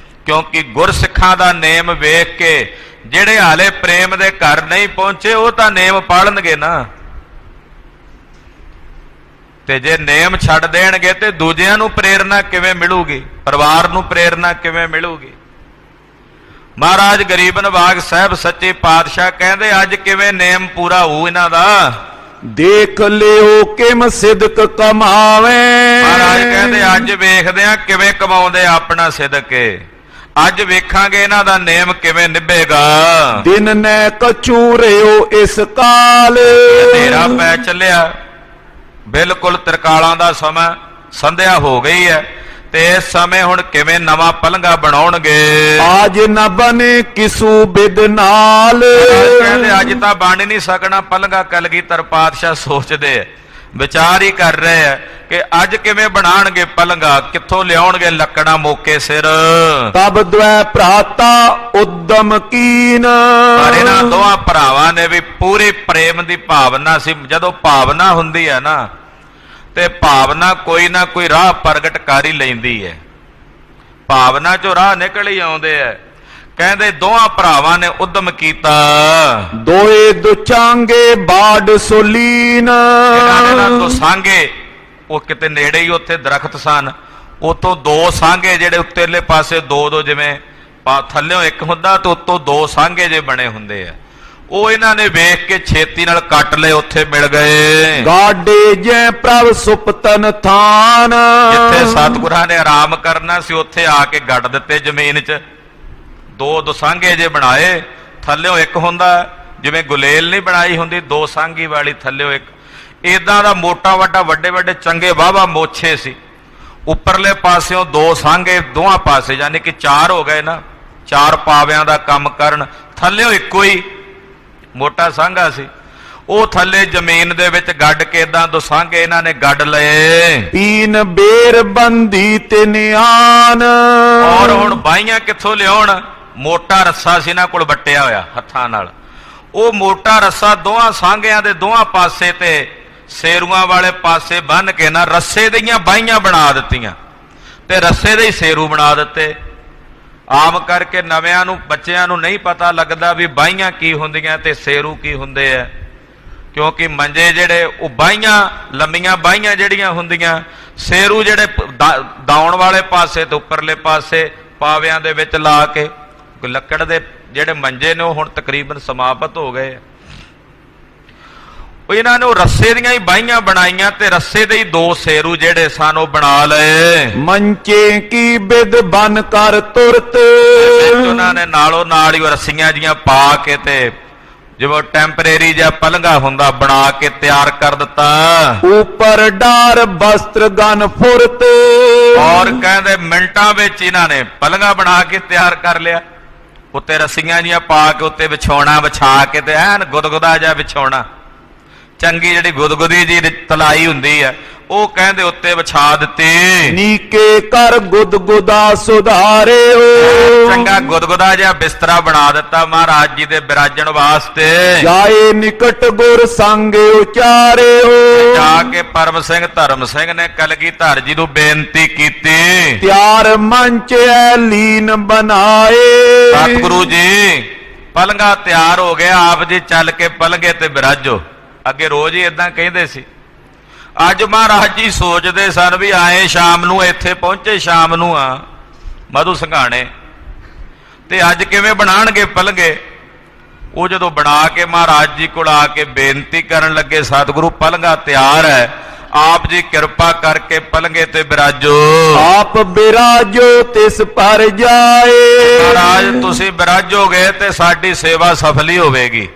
ਕਿਉਂਕਿ ਗੁਰਸਿੱਖਾਂ ਦਾ ਨੇਮ ਵੇਖ ਕੇ ਜਿਹੜੇ ਹਾਲੇ ਪ੍ਰੇਮ ਦੇ ਘਰ ਨਹੀਂ ਪਹੁੰਚੇ ਉਹ ਤਾਂ ਨੇਮ ਪਾਲਣਗੇ ਨਾ। ਤੇ ਜੇ ਨੇਮ ਛੱਡ ਦੇਣਗੇ ਤੇ ਦੂਜਿਆਂ ਨੂੰ ਪ੍ਰੇਰਨਾ ਕਿਵੇਂ ਮਿਲੂਗੀ, ਪਰਿਵਾਰ ਨੂੰ ਪ੍ਰੇਰਨਾ ਕਿਵੇਂ ਮਿਲੂਗੀ। ਮਹਾਰਾਜ ਗਰੀਬ ਨਵਾਜ ਸਾਹਿਬ ਸੱਚੇ ਪਾਤਸ਼ਾਹ ਕਹਿੰਦੇ ਅੱਜ ਕਿਵੇਂ ਨੇਮ ਪੂਰਾ ਹੋਊ ਇਹਨਾਂ ਦਾ। ਦੇਖ ਲਿਓ ਕਿਮ ਸਿਦਕ ਕਮਾਵੇ। ਮਹਾਰਾਜ ਕਹਿੰਦੇ ਅੱਜ ਵੇਖਦੇ ਆ ਕਿਵੇਂ ਕਮਾਉਂਦੇ ਆਪਣਾ ਸਿਦਕ। ਅੱਜ ਵੇਖਾਂਗੇ ਇਹਨਾਂ ਦਾ ਨੇਮ ਕਿਵੇਂ ਨਿਭੇਗਾ। ਦਿਨ ਨੈ ਕਛੂ ਰਿਓ ਇਸ ਕਾਲ। ਹਨੇਰਾ ਪੈ ਚੱਲਿਆ, ਬਿਲਕੁਲ ਤਰਕਾਲਾਂ ਦਾ ਸਮਾਂ, ਸੰਧਿਆ ਹੋ ਗਈ ਹੈ ਤੇ ਇਸ ਸਮੇਂ ਹੁਣ ਕਿਵੇਂ ਨਵਾਂ ਪਲੰਘਾ ਬਣਾਉਣਗੇ। ਆਜ ਨ ਬਨੇ ਕਿਸੂ ਬਿਦ ਨਾਲ। ਕਹਿੰਦੇ ਅੱਜ ਤਾਂ ਬਣ ਨਹੀਂ ਸਕਣਾ ਪਲੰਘਾ। ਕਲਗੀਧਰ ਪਾਤਸ਼ਾਹ ਸੋਚਦੇ ਵਿਚਾਰ ਹੀ ਕਰ ਰਹੇ ਆ ਕਿ ਅੱਜ ਕਿਵੇਂ ਬਣਾਉਣਗੇ ਪਲੰਘਾ, ਕਿੱਥੋਂ ਲਿਆਉਣਗੇ ਲੱਕੜਾਂ ਮੌਕੇ ਸਿਰ। ਤਬ ਦੁਐ ਭਰਾਤਾ ਉਦਮ ਕੀਨ। ਪਰ ਇਹਨਾਂ ਦੋਹਾਂ ਭਰਾਵਾਂ ਨੇ ਵੀ ਪੂਰੀ ਪ੍ਰੇਮ ਦੀ ਭਾਵਨਾ ਸੀ। ਜਦੋਂ ਭਾਵਨਾ ਹੁੰਦੀ ਹੈ ਨਾ ਤੇ ਭਾਵਨਾ ਕੋਈ ਨਾ ਕੋਈ ਰਾਹ ਪ੍ਰਗਟ ਕਰ ਹੀ ਲੈਂਦੀ ਹੈ। ਭਾਵਨਾ ਚੋਂ ਰਾਹ ਨਿਕਲ ਹੀ ਆਉਂਦੇ ਆ। ਕਹਿੰਦੇ ਦੋਹਾਂ ਭਰਾਵਾਂ ਨੇ ਉਦਮ ਕੀਤਾ। ਦੋਏ ਦੁਚਾਂਗੇ ਬਾੜ ਸੋਲੀਨ। ਇਹਨਾਂ ਨੇ ਸਾਂਗੇ, ਉਹ ਕਿਤੇ ਨੇੜੇ ਹੀ ਉੱਥੇ ਦਰਖਤ ਸਨ, ਉਤੋਂ ਦੋ ਸਾਂਗੇ ਜਿਹੜੇ ਉੱਤੇਲੇ ਪਾਸੇ ਦੋ ਦੋ ਜਿਵੇਂ ਥੱਲਿਓਂ ਇੱਕ ਹੁੰਦਾ ਤੇ ਉੱਤੋਂ ਦੋ ਸਾਂਗੇ ਜੇ ਬਣੇ ਹੁੰਦੇ ਆ, ਉਹ ਇਹਨਾਂ ਨੇ ਵੇਖ ਕੇ ਛੇਤੀ ਨਾਲ ਕੱਟ ਲਏ, ਉੱਥੇ ਮਿਲ ਗਏ। ਗਾਡੇ ਜੈ ਪ੍ਰਭ ਸੁਪਤਨ ਥਾਨ। ਜਿੱਥੇ ਸਤਿਗੁਰਾਂ ਨੇ ਆਰਾਮ ਕਰਨਾ ਸੀ ਉੱਥੇ ਆ ਕੇ ਗੱਡ ਦਿੱਤੇ ਜ਼ਮੀਨ 'ਚ। ਦੋ ਦੁਸਾਂਗੇ ਜੇ ਬਣਾਏ, ਥੱਲਿਓਂ ਇੱਕ ਹੁੰਦਾ ਜਿਵੇਂ ਗੁਲੇਲ ਨਹੀਂ ਬਣਾਈ ਹੁੰਦੀ ਦੋ ਸਾਂਗੀ ਵਾਲੀ, ਥੱਲਿਓਂ ਇੱਕ। ਇਦਾਂ ਦਾ ਮੋਟਾ ਵੱਡਾ ਵੱਡੇ ਵੱਡੇ ਚੰਗੇ ਵਾਹਵਾ ਮੋਛੇ ਸੀ। ਉੱਪਰਲੇ ਪਾਸਿਓਂ ਦੋ ਸਾਂਗੇ ਦੋਹਾਂ ਪਾਸੇ, ਯਾਨੀ ਕਿ ਚਾਰ ਹੋ ਗਏ ਨਾ, ਚਾਰ ਪਾਵਿਆਂ ਦਾ ਕੰਮ ਕਰਨ। ਥੱਲਿਓਂ ਇੱਕੋ ਹੀ ਮੋਟਾ ਸਾਂਘਾ ਸੀ, ਉਹ ਥੱਲੇ ਜ਼ਮੀਨ ਦੇ ਵਿੱਚ ਗੱਡ ਕੇ ਇਦਾਂ ਦੁਸਾਂਗੇ ਇਹਨਾਂ ਨੇ ਗੱਡ ਲਏ। ਪੀਨ ਬੇਰ ਬੰਦੀ ਤੇ ਨਿਆਨ। ਔਰ ਹੁਣ ਬਾਈਆਂ ਕਿੱਥੋਂ ਲਿਆਉਣ? ਮੋਟਾ ਰੱਸਾ ਸੀ ਇਹਨਾਂ ਕੋਲ ਵੱਟਿਆ ਹੋਇਆ ਹੱਥਾਂ ਨਾਲ। ਉਹ ਮੋਟਾ ਰੱਸਾ ਦੋਹਾਂ ਸਾਂਘਿਆਂ ਦੇ ਦੋਹਾਂ ਪਾਸੇ ਤੇ ਸੇਰੂਆਂ ਵਾਲੇ ਪਾਸੇ ਬੰਨ ਕੇ ਨਾ ਰੱਸੇ ਦੀਆਂ ਬਾਈਆਂ ਬਣਾ ਦਿੱਤੀਆਂ ਤੇ ਰੱਸੇ ਦੇ ਹੀ ਸੇਰੂ ਬਣਾ ਦਿੱਤੇ। ਆਮ ਕਰਕੇ ਨਵਿਆਂ ਨੂੰ ਬੱਚਿਆਂ ਨੂੰ ਨਹੀਂ ਪਤਾ ਲੱਗਦਾ ਵੀ ਬਾਈਆਂ ਕੀ ਹੁੰਦੀਆਂ ਤੇ ਸੇਰੂ ਕੀ ਹੁੰਦੇ ਆ, ਕਿਉਂਕਿ ਮੰਜੇ ਜਿਹੜੇ ਉਹ ਬਾਈਆਂ ਲੰਮੀਆਂ ਬਾਈਆਂ ਜਿਹੜੀਆਂ ਹੁੰਦੀਆਂ, ਸੇਰੂ ਜਿਹੜੇ ਦਾਉਣ ਵਾਲੇ ਪਾਸੇ ਤੇ ਉੱਪਰਲੇ ਪਾਸੇ ਪਾਵਿਆਂ ਦੇ ਵਿੱਚ ਲਾ ਕੇ। ਲੱਕੜ ਦੇ ਜਿਹੜੇ ਮੰਜੇ ਨੇ ਉਹ ਹੁਣ ਤਕਰੀਬਨ ਸਮਾਪਤ ਹੋ ਗਏ। ਉਹ ਇਹਨਾਂ ਨੇ ਉਹ ਰੱਸੇ ਦੀਆਂ ਹੀ ਬਾਈਆਂ ਬਣਾਈਆਂ ਤੇ ਰੱਸੇ ਦੇ ਹੀ ਦੋ ਸੇਰੂ ਜਿਹੜੇ ਸਨ ਉਹ ਬਣਾ ਲਏ। ਮੰਚੇ ਕੀ ਬਿਦ ਬਨ ਕਰ ਤੁਰਤ। ਉਹਨਾਂ ਨੇ ਨਾਲੋਂ ਨਾਲ ਹੀ ਰੱਸੀਆਂ ਜੀਆਂ ਪਾ ਕੇ ਤੇ ਜਿਵੇਂ ਟੈਂਪਰੇਰੀ ਜਿਹਾ ਪਲੰਘਾ ਹੁੰਦਾ ਬਣਾ ਕੇ ਤਿਆਰ ਕਰ ਦਿੱਤਾ। ਉੱਪਰ ਡਾਰ ਬਸਤਰ ਗਨ ਫੁਰਤ। ਔਰ ਕਹਿੰਦੇ ਮਿੰਟਾਂ ਵਿੱਚ ਇਹਨਾਂ ਨੇ ਪਲੰਘਾ ਬਣਾ ਕੇ ਤਿਆਰ ਕਰ ਲਿਆ। ਉੱਤੇ ਰੱਸੀਆਂ ਜੀਆਂ ਪਾ ਕੇ ਉੱਤੇ ਵਿਛਾਉਣਾ ਵਿਛਾ ਕੇ ਤੇ ਐਨ ਗੁਦਗੁਦਾ ਜਿਹਾ ਵਿਛਾਉਣਾ, ਚੰਗੀ ਜਿਹੜੀ ਗੁਦਗੁਦੀ ਜੀ ਤਲਾਈ ਹੁੰਦੀ ਆ ਉਹ ਕਹਿੰਦੇ ਉੱਤੇ ਵਿਛਾ ਦਿੱਤੀ। ਨੀਕੇ ਕਰ ਗੁਦਗੁਦਾ ਸੁਧਾਰਿਓ। ਚੰਗਾ ਗੁਦਗੁਦਾ ਜਿਹਾ ਬਿਸਤਰਾ ਬਣਾ ਦਿੱਤਾ ਮਹਾਰਾਜ ਜੀ ਦੇ ਬਿਰਾਜਣ ਵਾਸਤੇ। ਜਾਏ ਨਿਕਟ ਗੁਰ ਸੰਗ ਉਚਾਰਿਓ। ਜਾ ਕੇ ਪਰਮ ਸਿੰਘ ਧਰਮ ਸਿੰਘ ਨੇ ਕਲਗੀਧਰ ਜੀ ਨੂੰ ਬੇਨਤੀ ਕੀਤੀ। ਤਿਆਰ ਮੰਚ ਐ ਲੀਨ ਬਣਾਏ। ਸਤਿਗੁਰੂ ਜੀ ਪਲੰਘਾ ਤਿਆਰ ਹੋ ਗਿਆ, ਆਪ ਜੀ ਚੱਲ ਕੇ ਪਲੰਘੇ ਤੇ ਬਿਰਾਜੋ। ਅੱਗੇ ਰੋਜ਼ ਹੀ ਇਦਾਂ ਕਹਿੰਦੇ ਸੀ। ਅੱਜ ਮਹਾਰਾਜ ਜੀ ਸੋਚਦੇ ਸਨ ਵੀ ਆਏ ਸ਼ਾਮ ਨੂੰ, ਇੱਥੇ ਪਹੁੰਚੇ ਸ਼ਾਮ ਨੂੰ ਆ ਮਧੂ ਸੰਘਾਣੇ, ਤੇ ਅੱਜ ਕਿਵੇਂ ਬਣਾਉਣਗੇ ਪਲੰਘੇ। ਉਹ ਜਦੋਂ ਬਣਾ ਕੇ ਮਹਾਰਾਜ ਜੀ ਕੋਲ ਆ ਕੇ ਬੇਨਤੀ ਕਰਨ ਲੱਗੇ, ਸਤਿਗੁਰੂ ਪਲੰਘਾ ਤਿਆਰ ਹੈ, ਆਪ ਜੀ ਕਿਰਪਾ ਕਰਕੇ ਪਲੰਘੇ ਤੇ ਬਿਰਾਜੋ। ਆਪ ਬਿਰਾਜੋ ਤਿਸ ਪਰ ਜਾਏ। ਮਹਾਰਾਜ ਤੁਸੀਂ ਬਿਰਾਜੋਗੇ ਤੇ ਸਾਡੀ ਸੇਵਾ ਸਫਲੀ ਹੋਵੇਗੀ,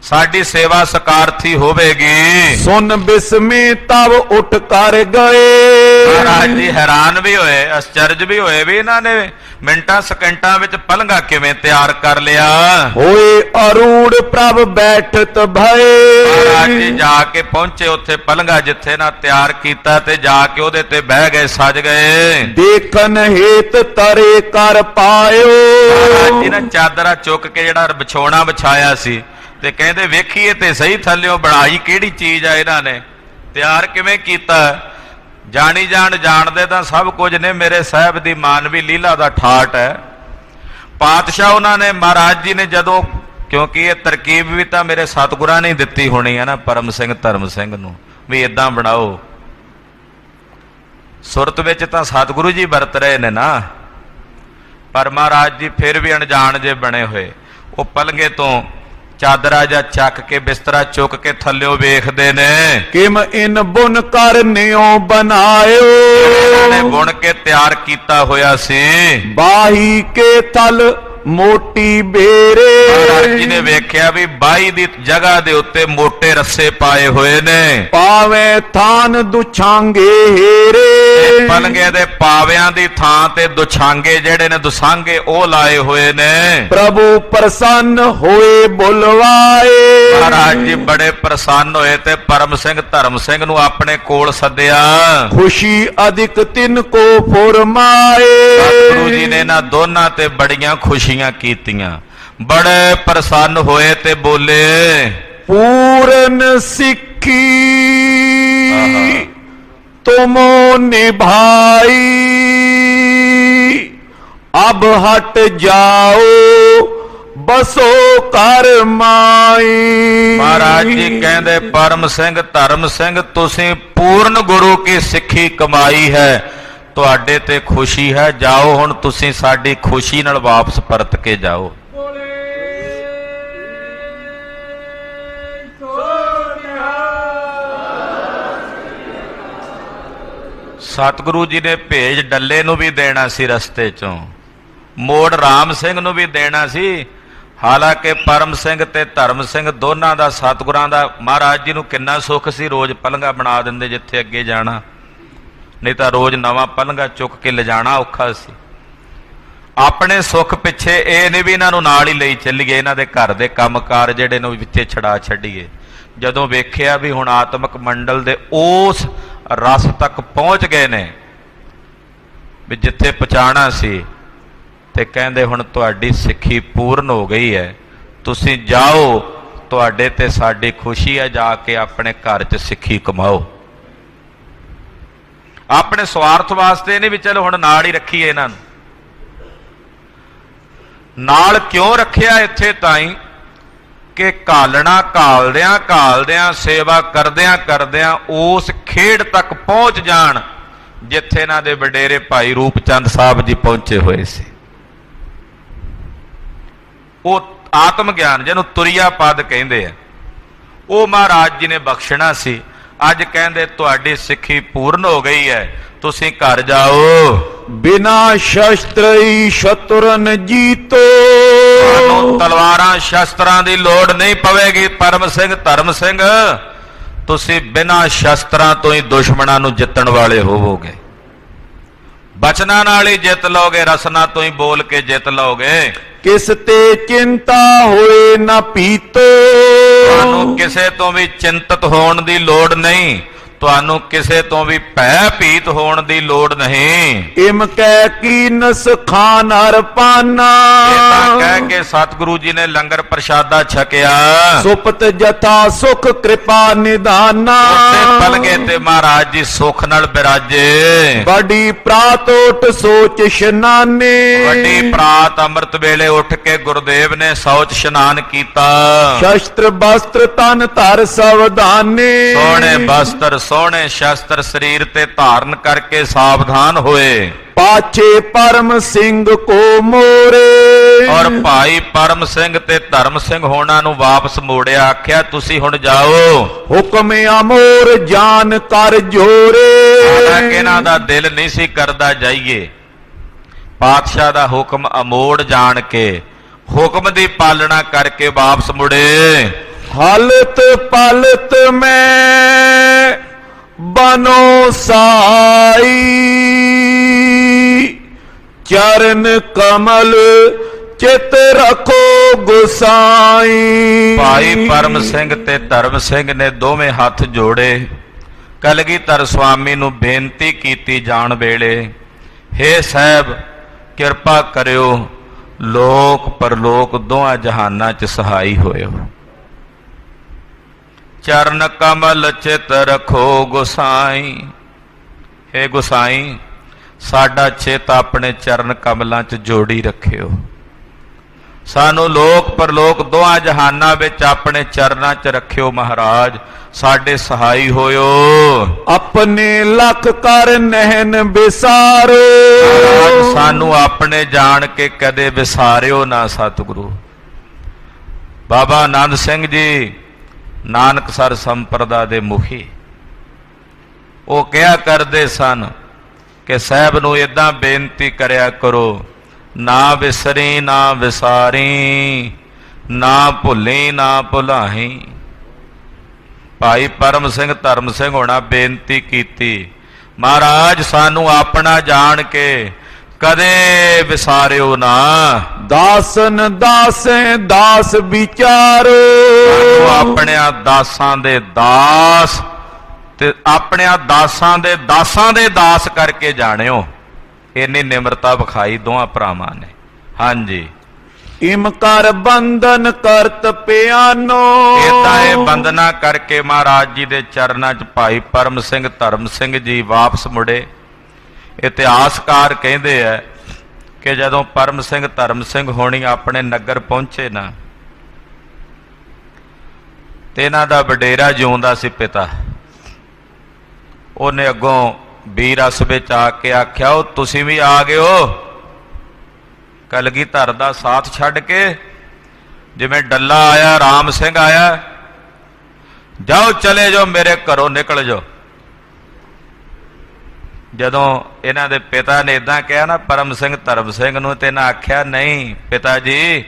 ਸਾਡੀ ਸੇਵਾ ਸਕਾਰਥੀ ਹੋਵੇਗੀ। ਸੁਨ ਬਿਸਮੇ ਤਬ ਉੱਠ ਕਰ ਗਏ। ਮਹਾਰਾਜ ਜੀ ਹੈਰਾਨ ਵੀ ਹੋਏ, ਅਚਰਜ ਵੀ ਹੋਏ ਵੀ ਇਹਨਾਂ ਨੇ ਮਿੰਟਾਂ ਸਕਿੰਟਾਂ ਵਿੱਚ ਪਲੰਘਾ ਕਿਵੇਂ ਤਿਆਰ ਕਰ ਲਿਆ। ਹੋਏ ਅਰੂੜ ਪ੍ਰਭ ਬੈਠਤ ਭਏ। ਮਹਾਰਾਜ ਜੀ ਜਾ ਕੇ ਪਹੁੰਚੇ ਉੱਥੇ ਪਲੰਘਾ ਜਿੱਥੇ ਨਾ ਤਿਆਰ ਕੀਤਾ ਤੇ ਜਾ ਕੇ ਉਹਦੇ ਤੇ ਬਹਿ ਗਏ, ਸਜ ਗਏ। ਦੇਖਨ ਹੇਤ ਤਰੇ ਕਰ ਪਾਇਓ। ਮਹਾਰਾਜ ਜੀ ਨੇ ਚਾਦਰਾ ਚੁੱਕ ਕੇ ਜਿਹੜਾ ਵਿਛੋਣਾ ਵਿਛਾਇਆ ਸੀ ਤੇ ਕਹਿੰਦੇ ਵੇਖੀਏ ਤੇ ਸਹੀ ਥੱਲਿਓ ਬਣਾਈ ਕਿਹੜੀ ਚੀਜ਼ ਆ ਇਹਨਾਂ ਨੇ, ਤਿਆਰ ਕਿਵੇਂ ਕੀਤਾ। ਜਾਣੀ ਜਾਣਦੇ ਤਾਂ ਸਭ ਕੁਝ ਨੇ, ਮੇਰੇ ਸਾਹਿਬ ਦੀ ਮਾਨਵੀ ਲੀਲਾ ਦਾ ਠਾਠ ਹੈ। ਪਾਤਸ਼ਾਹ ਉਹਨਾਂ ਨੇ ਮਹਾਰਾਜ ਜੀ ਨੇ ਜਦੋਂ, ਕਿਉਂਕਿ ਇਹ ਤਰਕੀਬ ਵੀ ਤਾਂ ਮੇਰੇ ਸਤਿਗੁਰਾਂ ਨੇ ਦਿੱਤੀ ਹੋਣੀ ਹੈ ਨਾ ਪਰਮ ਸਿੰਘ ਧਰਮ ਸਿੰਘ ਨੂੰ, ਵੀ ਇਦਾਂ ਬਣਾਓ। ਸੁਰਤ ਵਿੱਚ ਤਾਂ ਸਤਿਗੁਰੂ ਜੀ ਵਰਤ ਰਹੇ ਨੇ ਨਾ, ਪਰ ਮਹਾਰਾਜ ਜੀ ਫਿਰ ਵੀ ਅਣਜਾਣ ਜੇ ਬਣੇ ਹੋਏ। ਉਹ ਪਲੰਘੇ ਤੋਂ ਚਾਦਰਾ ਜਾਂ ਚੱਕ ਕੇ ਬਿਸਤਰਾ ਚੁੱਕ ਕੇ ਥੱਲਿਓ ਵੇਖਦੇ ਨੇ, ਕਿਮ ਇਨ ਬੁਨ ਕਰਨਿਓ ਬਣਾਇਓ। ਇਹਨਾਂ ਨੇ ਬੁਣ ਕੇ ਤਿਆਰ ਕੀਤਾ ਹੋਇਆ ਸੀ। ਬਾਹੀ ਕੇ ਥਲ ਮੋਟੀ ਬੇਰੇ। ਮਹਾਰਾਜ ਜੀ ਨੇ ਵੇਖਿਆ ਵੀ ਬਾਈ ਦੀ ਜਗ੍ਹਾ ਦੇ ਉੱਤੇ ਮੋਟੇ ਰੱਸੇ ਪਾਏ ਹੋਏ ਨੇ। ਪਾਵੇਂ ਥਾਨ ਦੁਛਾਂਗੇ ਹੇਰੇ। ਪਲੰਘੇ ਦੇ ਪਾਵਿਆਂ ਦੀ ਥਾਂ ਤੇ ਦੁਛਾਂਗੇ ਜਿਹੜੇ ਨੇ ਦੁਸਾਂਗੇ ਉਹ ਲਾਏ ਹੋਏ ਨੇ। ਪ੍ਰਭੂ ਪ੍ਰਸੰਨ ਹੋਏ ਬੁਲਵਾਏ। ਮਹਾਰਾਜ ਜੀ ਬੜੇ ਪ੍ਰਸੰਨ ਹੋਏ ਤੇ ਪਰਮ ਸਿੰਘ ਧਰਮ ਸਿੰਘ ਨੂੰ ਆਪਣੇ ਕੋਲ ਸੱਦਿਆ। ਖੁਸ਼ੀ ਅਧਿਕ ਤਿਨ ਕੋ ਫੁਰਮਾਏ। ਸਤਿਗੁਰੂ ਜੀ ਨੇ ਇਹਨਾਂ ਦੋਨਾਂ ਤੇ ਬੜੀਆਂ ਖੁਸ਼ੀਆਂ ਕੀਤੀਆਂ, ਬੜੇ ਪ੍ਰਸੰਨ ਹੋਏ ਤੇ ਬੋਲੇ, ਪੂਰਨ ਸਿੱਖੀ ਤੁਮੋ ਨਿਭਾਈ। ਅਬ ਹਟ ਜਾਓ ਬਸੋ ਕਰ ਮਾਈ। ਮਹਾਰਾਜ ਜੀ ਕਹਿੰਦੇ ਪਰਮ ਸਿੰਘ ਧਰਮ ਸਿੰਘ ਤੁਸੀਂ ਪੂਰਨ ਗੁਰੂ ਕੀ ਸਿੱਖੀ ਕਮਾਈ ਹੈ, ਤੁਹਾਡੇ ਤੇ ਖੁਸ਼ੀ ਹੈ, ਜਾਓ ਹੁਣ ਤੁਸੀਂ ਸਾਡੀ ਖੁਸ਼ੀ ਨਾਲ ਵਾਪਸ ਪਰਤ ਕੇ ਜਾਓ। ਸਤਿਗੁਰੂ ਜੀ ਨੇ ਭੇਜ ਡੱਲੇ ਨੂੰ ਵੀ ਦੇਣਾ ਸੀ, ਰਸਤੇ ਚੋਂ ਮੋੜ ਰਾਮ ਸਿੰਘ ਨੂੰ ਵੀ ਦੇਣਾ ਸੀ। ਹਾਲਾਂਕਿ ਪਰਮ ਸਿੰਘ ਤੇ ਧਰਮ ਸਿੰਘ ਦੋਨਾਂ ਦਾ ਸਤਿਗੁਰਾਂ ਦਾ ਮਹਾਰਾਜ ਜੀ ਨੂੰ ਕਿੰਨਾ ਸੁੱਖ ਸੀ, ਰੋਜ਼ ਪਲੰਘਾ ਬਣਾ ਦਿੰਦੇ ਜਿੱਥੇ ਅੱਗੇ ਜਾਣਾ, ਨਹੀਂ ਤਾਂ ਰੋਜ਼ ਨਵਾਂ ਪਲੰਘਾ ਚੁੱਕ ਕੇ ਲਿਜਾਣਾ ਔਖਾ ਸੀ। ਆਪਣੇ ਸੁੱਖ ਪਿੱਛੇ ਇਹ ਨਹੀਂ ਵੀ ਇਹਨਾਂ ਨੂੰ ਨਾਲ ਹੀ ਲਈ ਚੱਲੀਏ, ਇਹਨਾਂ ਦੇ ਘਰ ਦੇ ਕੰਮਕਾਰ ਜਿਹੜੇ ਨੂੰ ਵਿੱਚੇ ਛੜਾ ਛੱਡੀਏ। ਜਦੋਂ ਵੇਖਿਆ ਵੀ ਹੁਣ ਆਤਮਿਕ ਮੰਡਲ ਦੇ ਉਸ ਰਸ ਤੱਕ ਪਹੁੰਚ ਗਏ ਨੇ ਵੀ ਜਿੱਥੇ ਪਹੁੰਚਾਣਾ ਸੀ, ਤੇ ਕਹਿੰਦੇ ਹੁਣ ਤੁਹਾਡੀ ਸਿੱਖੀ ਪੂਰਨ ਹੋ ਗਈ ਹੈ, ਤੁਸੀਂ ਜਾਓ, ਤੁਹਾਡੇ ਤੇ ਸਾਡੀ ਖੁਸ਼ੀ ਹੈ, ਜਾ ਕੇ ਆਪਣੇ ਘਰ 'ਚ ਸਿੱਖੀ ਕਮਾਓ। ਆਪਣੇ ਸਵਾਰਥ ਵਾਸਤੇ ਨਹੀਂ ਵੀ ਚਲੋ ਹੁਣ ਨਾਲ ਹੀ ਰੱਖੀਏ ਇਹਨਾਂ ਨੂੰ। ਨਾਲ ਕਿਉਂ ਰੱਖਿਆ ਇੱਥੇ ਤਾਈਂ ਕਿ ਘਾਲਦਿਆਂ ਸੇਵਾ ਕਰਦਿਆਂ ਉਸ ਖੇੜ ਤੱਕ ਪਹੁੰਚ ਜਾਣ ਜਿੱਥੇ ਇਹਨਾਂ ਦੇ ਵਡੇਰੇ ਭਾਈ ਰੂਪ ਚੰਦ ਸਾਹਿਬ ਜੀ ਪਹੁੰਚੇ ਹੋਏ ਸੀ। ਉਹ ਆਤਮ ਗਿਆਨ ਜਿਹਨੂੰ ਤੁਰਿਆ ਪਦ ਕਹਿੰਦੇ ਆ, ਉਹ ਮਹਾਰਾਜ ਜੀ ਨੇ ਬਖਸ਼ਣਾ ਸੀ। ਅੱਜ ਕਹਿੰਦੇ ਤੁਹਾਡੀ ਸਿੱਖੀ ਪੂਰਨ ਹੋ ਗਈ ਹੈ, ਤੁਸੀਂ ਘਰ ਜਾਓ। ਬਿਨਾ ਸ਼ਸਤਰੀ ਸ਼ਤਰਨ ਜੀਤੋ। ਤੁਹਾਨੂੰ ਤਲਵਾਰਾਂ ਸ਼ਸਤਰਾਂ ਦੀ ਲੋੜ ਨਹੀਂ ਪਵੇਗੀ ਪਰਮ ਸਿੰਘ ਧਰਮ ਸਿੰਘ, ਤੁਸੀਂ ਬਿਨਾ ਸ਼ਸਤਰਾਂ ਤੋਂ ਹੀ ਦੁਸ਼ਮਣਾਂ ਨੂੰ ਜਿੱਤਣ ਵਾਲੇ ਹੋਵੋਗੇ। ਬਚਨਾਂ ਨਾਲ ਹੀ ਜਿੱਤ ਲਓਗੇ, ਰਸਨਾ ਤੋਂ ਹੀ ਬੋਲ ਕੇ ਜਿੱਤ ਲਓਗੇ। ਕਿਸ ਤੇ ਚਿੰਤਾ ਹੋਏ ਨਾ ਪੀਤੋ। ਤੁਹਾਨੂੰ ਕਿਸੇ ਤੋਂ ਵੀ ਚਿੰਤਤ ਹੋਣ ਦੀ ਲੋੜ ਨਹੀਂ, ਤੁਹਾਨੂੰ ਕਿਸੇ ਤੋਂ ਵੀ ਭੈ ਭੀਤ ਹੋਣ ਦੀ ਲੋੜ ਨਹੀਂ। ਇਮ ਕਹਿ ਕੀਨਸ ਖਾਨ ਅਰਪਾਨਾ। ਇਹ ਤਾਂ ਕਹਿ ਕੇ ਸਤਿਗੁਰੂ ਜੀ ਨੇ ਲੰਗਰ ਪ੍ਰਸ਼ਾਦਾ ਛਕਿਆ। ਸੁਪਤ ਜਥਾ ਸੁਖ ਕਿਰਪਾ ਨਿਦਾਨਾ। ਉਸੇ ਪਲਗੇ ਤੇ ਮਹਾਰਾਜ ਜੀ ਸੁਖ ਨਾਲ ਬਿਰਾਜੇ। ਬੜੀ ਪ੍ਰਾਤ ਉੱਠ ਸੋਚ ਇਸ਼ਨਾਨੇ। ਵੱਡੀ ਪ੍ਰਾਤ ਅੰਮ੍ਰਿਤ ਵੇਲੇ ਉੱਠ ਕੇ ਗੁਰਦੇਵ ਨੇ ਸੌਚ ਇਸ਼ਨਾਨ ਕੀਤਾ। ਸ਼ਸਤਰ ਬਸਤਰ ਤਨ ਧਰ ਸਵਧਾਨੇ। ਸੋਹਣੇ ਬਸਤਰ ਸੋਹਣੇ ਸ਼ਸਤਰ ਸਰੀਰ ਤੇ ਧਾਰਨ ਕਰਕੇ ਸਾਵਧਾਨ ਹੋਏ। ਪਾਛੇ ਪਰਮ ਸਿੰਘ ਕੋ ਮੋਰੇ। ਔਰ ਭਾਈ ਪਰਮ ਸਿੰਘ ਤੇ ਧਰਮ ਸਿੰਘ ਹੋਣਾ ਨੂੰ ਵਾਪਸ ਮੋੜਿਆ, ਆਖਿਆ ਤੁਸੀਂ ਹੁਣ ਜਾਓ। ਹੁਕਮ ਅਮੋਰ ਜਾਨ ਕਰ ਜੋਰੇ। ਹਾਲਾਂਕਿ ਇਹਨਾਂ ਦਾ ਦਿਲ ਨਹੀਂ ਸੀ ਕਰਦਾ ਜਾਈਏ, ਪਾਤਸ਼ਾਹ ਦਾ ਹੁਕਮ ਅਮੋੜ ਜਾਣ ਕੇ ਹੁਕਮ ਦੀ ਪਾਲਣਾ ਕਰਕੇ ਵਾਪਸ ਮੁੜੇ। ਹਾਲਤ ਪਾਲਤ ਮੈਂ बनो साई चरण कमल चित रखो गुसाई। ਭਾਈ ਪਰਮ ਸਿੰਘ ਤੇ ਧਰਮ ਸਿੰਘ ਨੇ ਦੋਵੇਂ ਹੱਥ ਜੋੜੇ ਕਲਗੀਧਰ ਸੁਆਮੀ ਨੂੰ ਬੇਨਤੀ ਕੀਤੀ ਜਾਣ ਵੇਲੇ, ਹੇ ਸਾਹਿਬ ਕਿਰਪਾ ਕਰਿਓ, ਲੋਕ ਪਰਲੋਕ ਦੋਹਾਂ ਜਹਾਨਾਂ 'ਚ ਸਹਾਈ ਹੋਇਓ। ਚਰਨ ਕਮਲ ਚਿਤ ਰਖੋ ਗੁਸਾਈ, ਹੇ ਗੁਸਾਈ ਸਾਡਾ ਚਿਤ ਆਪਣੇ ਚਰਨ ਕਮਲਾਂ 'ਚ ਜੋੜੀ ਰੱਖਿਓ। ਸਾਨੂੰ ਲੋਕ ਪਰਲੋਕ ਦੋਹਾਂ ਜਹਾਨਾਂ ਵਿੱਚ ਆਪਣੇ ਚਰਨਾਂ 'ਚ ਰੱਖਿਓ। ਮਹਾਰਾਜ ਸਾਡੇ ਸਹਾਈ ਹੋਇਓ। अपने लख कर नहन बिसारो। ਮਹਾਰਾਜ ਸਾਨੂੰ ਆਪਣੇ ਜਾਣ ਕੇ ਕਦੇ ਵਿਸਾਰਿਓ ਨਾ ਸਤਿਗੁਰੂ। ਬਾਬਾ ਆਨੰਦ ਸਿੰਘ ਜੀ ਨਾਨਕਸਰ ਸੰਪਰਦਾ ਦੇ ਮੁਖੀ, ਉਹ ਕਿਹਾ ਕਰਦੇ ਸਨ ਕਿ ਸਾਹਿਬ ਨੂੰ ਏਦਾਂ ਬੇਨਤੀ ਕਰਿਆ ਕਰੋ, ਨਾ ਵਿਸਰੀ ਨਾ ਵਿਸਾਰੀ, ਨਾ ਭੁੱਲੀ ਨਾ ਭੁਲਾਹੀ। ਭਾਈ ਪਰਮ ਸਿੰਘ ਧਰਮ ਸਿੰਘ ਹੋਣਾ ਬੇਨਤੀ ਕੀਤੀ, ਮਹਾਰਾਜ ਸਾਨੂੰ ਆਪਣਾ ਜਾਣ ਕੇ ਕਦੇ ਵਿਸਾਰਿਓ ਨਾ। दासन दासे दास विचारो। ਸਾਨੂੰ ਆਪਣਿਆਂ ਦਾਸਾਂ ਦੇ ਦਾਸ ਤੇ ਆਪਣਿਆਂ ਦਾਸਾਂ ਦੇ ਦਾਸਾਂ ਦੇ ਦਾਸ ਕਰਕੇ ਜਾਣਿਓ। ਇੰਨੀ ਨਿਮਰਤਾ ਵਿਖਾਈ ਦੋਹਾਂ ਭਰਾਵਾਂ ਨੇ। ਹਾਂਜੀ, इम कर बंधन करत पियानो। ਏਦਾਂ ਇਹ ਬੰਦਨਾ ਕਰਕੇ ਮਹਾਰਾਜ ਜੀ ਦੇ ਚਰਨਾਂ 'ਚ ਭਾਈ ਪਰਮ ਸਿੰਘ ਧਰਮ ਸਿੰਘ ਜੀ ਵਾਪਸ ਮੁੜੇ। ਇਤਿਹਾਸਕਾਰ ਕਹਿੰਦੇ ਆ ਕਿ ਜਦੋਂ ਪਰਮ ਸਿੰਘ ਧਰਮ ਸਿੰਘ ਹੋਣੀ ਆਪਣੇ ਨਗਰ ਪਹੁੰਚੇ ਨਾ, ਤੇ ਇਹਨਾਂ ਦਾ ਵਡੇਰਾ ਜਿਉਂਦਾ ਸੀ ਪਿਤਾ, ਉਹਨੇ ਅੱਗੋਂ ਵੀਰ ਰਸ ਵਿੱਚ ਆ ਕੇ ਆਖਿਆ, ਉਹ ਤੁਸੀਂ ਵੀ ਆ ਗਏ ਹੋ ਕਲਗੀਧਰ ਦਾ ਸਾਥ ਛੱਡ ਕੇ, ਜਿਵੇਂ ਡੱਲਾ ਆਇਆ ਰਾਮ ਸਿੰਘ ਆਇਆ, ਜਾਓ ਚਲੇ ਜਾਓ ਮੇਰੇ ਘਰੋਂ ਨਿਕਲ ਜਾਓ। ਜਦੋਂ ਇਹਨਾਂ ਦੇ ਪਿਤਾ ਨੇ ਇਦਾਂ ਕਿਹਾ ਨਾ ਪਰਮ ਸਿੰਘ ਧਰਮ ਸਿੰਘ ਨੂੰ, ਤੇ ਇਹਨਾਂ ਆਖਿਆ, ਨਹੀਂ ਪਿਤਾ ਜੀ,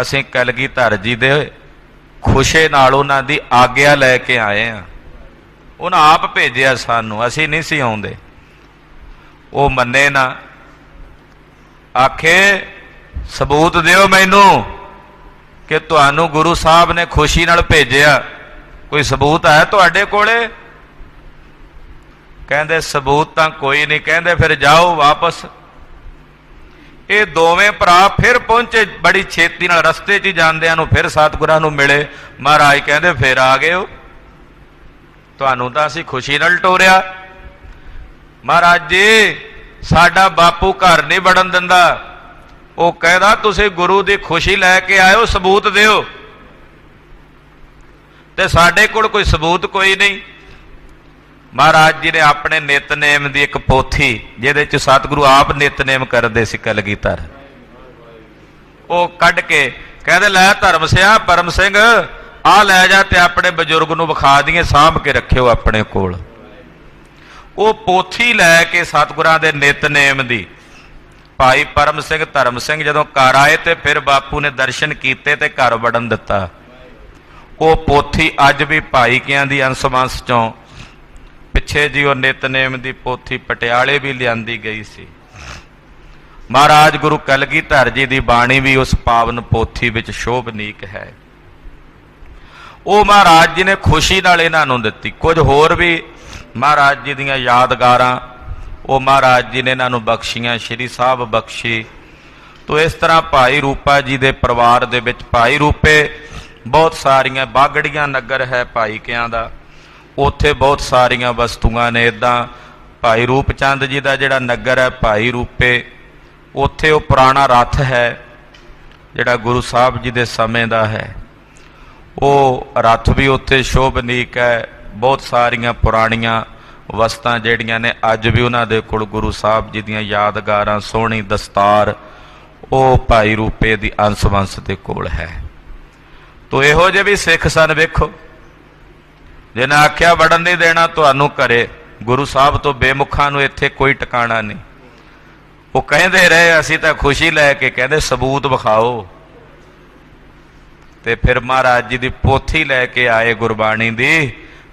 ਅਸੀਂ ਕਲਗੀਧਰ ਜੀ ਦੇ ਖੁਸ਼ੇ ਨਾਲ ਉਹਨਾਂ ਦੀ ਆਗਿਆ ਲੈ ਕੇ ਆਏ ਆ, ਉਹਨਾਂ ਆਪ ਭੇਜਿਆ ਸਾਨੂੰ, ਅਸੀਂ ਨਹੀਂ ਸੀ ਆਉਂਦੇ। ਉਹ ਮੰਨੇ ਨਾ, ਆਖੇ ਸਬੂਤ ਦਿਓ ਮੈਨੂੰ ਕਿ ਤੁਹਾਨੂੰ ਗੁਰੂ ਸਾਹਿਬ ਨੇ ਖੁਸ਼ੀ ਨਾਲ ਭੇਜਿਆ, ਕੋਈ ਸਬੂਤ ਹੈ ਤੁਹਾਡੇ ਕੋਲੇ? ਕਹਿੰਦੇ ਸਬੂਤ ਤਾਂ ਕੋਈ ਨਹੀਂ। ਕਹਿੰਦੇ ਫਿਰ ਜਾਓ ਵਾਪਸ। ਇਹ ਦੋਵੇਂ ਭਰਾ ਫਿਰ ਪਹੁੰਚੇ ਬੜੀ ਛੇਤੀ ਨਾਲ, ਰਸਤੇ 'ਚ ਹੀ ਜਾਂਦਿਆਂ ਨੂੰ ਫਿਰ ਸਤਿਗੁਰਾਂ ਨੂੰ ਮਿਲੇ। ਮਹਾਰਾਜ ਕਹਿੰਦੇ ਫਿਰ ਆ ਗਏ ਹੋ, ਤੁਹਾਨੂੰ ਤਾਂ ਅਸੀਂ ਖੁਸ਼ੀ ਨਾਲ ਟੋਰਿਆ। ਮਹਾਰਾਜ ਜੀ ਸਾਡਾ ਬਾਪੂ ਘਰ ਨਹੀਂ ਵੜਨ ਦਿੰਦਾ, ਉਹ ਕਹਿੰਦਾ ਤੁਸੀਂ ਗੁਰੂ ਦੀ ਖੁਸ਼ੀ ਲੈ ਕੇ ਆਇਓ, ਸਬੂਤ ਦਿਓ। ਤੇ ਸਾਡੇ ਕੋਲ ਕੋਈ ਸਬੂਤ ਕੋਈ ਨਹੀਂ। ਮਹਾਰਾਜ ਜੀ ਨੇ ਆਪਣੇ ਨਿਤਨੇਮ ਦੀ ਇੱਕ ਪੋਥੀ, ਜਿਹਦੇ 'ਚ ਸਤਿਗੁਰੂ ਆਪ ਨਿਤਨੇਮ ਕਰਦੇ ਸੀ ਕਲਗੀਧਰ, ਉਹ ਕੱਢ ਕੇ ਕਹਿੰਦੇ ਲੈ ਧਰਮ ਸਿਆ ਪਰਮ ਸਿੰਘ ਆ ਲੈ ਜਾ ਤੇ ਆਪਣੇ ਬਜ਼ੁਰਗ ਨੂੰ ਵਿਖਾ ਦਈਏ, ਸਾਂਭ ਕੇ ਰੱਖਿਓ ਆਪਣੇ ਕੋਲ। ਉਹ ਪੋਥੀ ਲੈ ਕੇ ਸਤਿਗੁਰਾਂ ਦੇ ਨਿਤਨੇਮ ਦੀ ਭਾਈ ਪਰਮ ਸਿੰਘ ਧਰਮ ਸਿੰਘ ਜਦੋਂ ਘਰ ਆਏ ਤੇ ਫਿਰ ਬਾਪੂ ਨੇ ਦਰਸ਼ਨ ਕੀਤੇ ਤੇ ਘਰ ਵੜਨ ਦਿੱਤਾ। ਉਹ ਪੋਥੀ ਅੱਜ ਵੀ ਭਾਈਕਿਆਂ ਦੀ ਅੰਸ-ਵੰਸ ਚੋਂ ਪਿੱਛੇ ਜੀ ਉਹ ਨਿਤਨੇਮ ਦੀ ਪੋਥੀ ਪਟਿਆਲੇ ਵੀ ਲਿਆਂਦੀ ਗਈ ਸੀ। ਮਹਾਰਾਜ ਗੁਰੂ ਕਲਗੀਧਰ ਜੀ ਦੀ ਬਾਣੀ ਵੀ ਉਸ ਪਾਵਨ ਪੋਥੀ ਵਿੱਚ ਸ਼ੋਭਨੀਕ ਹੈ। ਉਹ ਮਹਾਰਾਜ ਜੀ ਨੇ ਖੁਸ਼ੀ ਨਾਲ ਇਹਨਾਂ ਨੂੰ ਦਿੱਤੀ। ਕੁਝ ਹੋਰ ਵੀ ਮਹਾਰਾਜ ਜੀ ਦੀਆਂ ਯਾਦਗਾਰਾਂ ਉਹ ਮਹਾਰਾਜ ਜੀ ਨੇ ਇਹਨਾਂ ਨੂੰ ਬਖਸ਼ੀਆਂ, ਸ਼੍ਰੀ ਸਾਹਿਬ ਬਖਸ਼ੀ। ਤੋ ਇਸ ਤਰ੍ਹਾਂ ਭਾਈ ਰੂਪਾ ਜੀ ਦੇ ਪਰਿਵਾਰ ਦੇ ਵਿੱਚ, ਭਾਈ ਰੂਪੇ ਬਹੁਤ ਸਾਰੀਆਂ, ਬਾਗੜੀਆਂ ਨਗਰ ਹੈ ਭਾਈਕਿਆਂ ਦਾ, ਉੱਥੇ ਬਹੁਤ ਸਾਰੀਆਂ ਵਸਤੂਆਂ ਨੇ। ਇੱਦਾਂ ਭਾਈ ਰੂਪ ਚੰਦ ਜੀ ਦਾ ਜਿਹੜਾ ਨਗਰ ਹੈ ਭਾਈ ਰੂਪੇ, ਉੱਥੇ ਉਹ ਪੁਰਾਣਾ ਰੱਥ ਹੈ ਜਿਹੜਾ ਗੁਰੂ ਸਾਹਿਬ ਜੀ ਦੇ ਸਮੇਂ ਦਾ ਹੈ। ਉਹ ਰੱਥ ਵੀ ਉੱਥੇ ਸ਼ੋਭਨੀਕ ਹੈ। ਬਹੁਤ ਸਾਰੀਆਂ ਪੁਰਾਣੀਆਂ ਵਸਤਾਂ ਜਿਹੜੀਆਂ ਨੇ ਅੱਜ ਵੀ ਉਹਨਾਂ ਦੇ ਕੋਲ ਗੁਰੂ ਸਾਹਿਬ ਜੀ ਦੀਆਂ ਯਾਦਗਾਰਾਂ, ਸੋਹਣੀ ਦਸਤਾਰ, ਉਹ ਭਾਈ ਰੂਪੇ ਦੀ ਅੰਸ-ਵੰਸ ਦੇ ਕੋਲ ਹੈ। ਤੋ ਇਹੋ ਜਿਹੇ ਵੀ ਸਿੱਖ ਸਨ। ਵੇਖੋ, ਜਿਹਨੇ ਆਖਿਆ ਵੜਨ ਨਹੀਂ ਦੇਣਾ ਤੁਹਾਨੂੰ ਘਰੇ, ਗੁਰੂ ਸਾਹਿਬ ਤੋਂ ਬੇਮੁਖਾਂ ਨੂੰ ਇੱਥੇ ਕੋਈ ਟਿਕਾਣਾ ਨਹੀਂ। ਉਹ ਕਹਿੰਦੇ ਰਹੇ ਅਸੀਂ ਤਾਂ ਖੁਸ਼ੀ ਲੈ ਕੇ, ਕਹਿੰਦੇ ਸਬੂਤ ਵਿਖਾਓ। ਤੇ ਫਿਰ ਮਹਾਰਾਜ ਜੀ ਦੀ ਪੋਥੀ ਲੈ ਕੇ ਆਏ ਗੁਰਬਾਣੀ ਦੀ,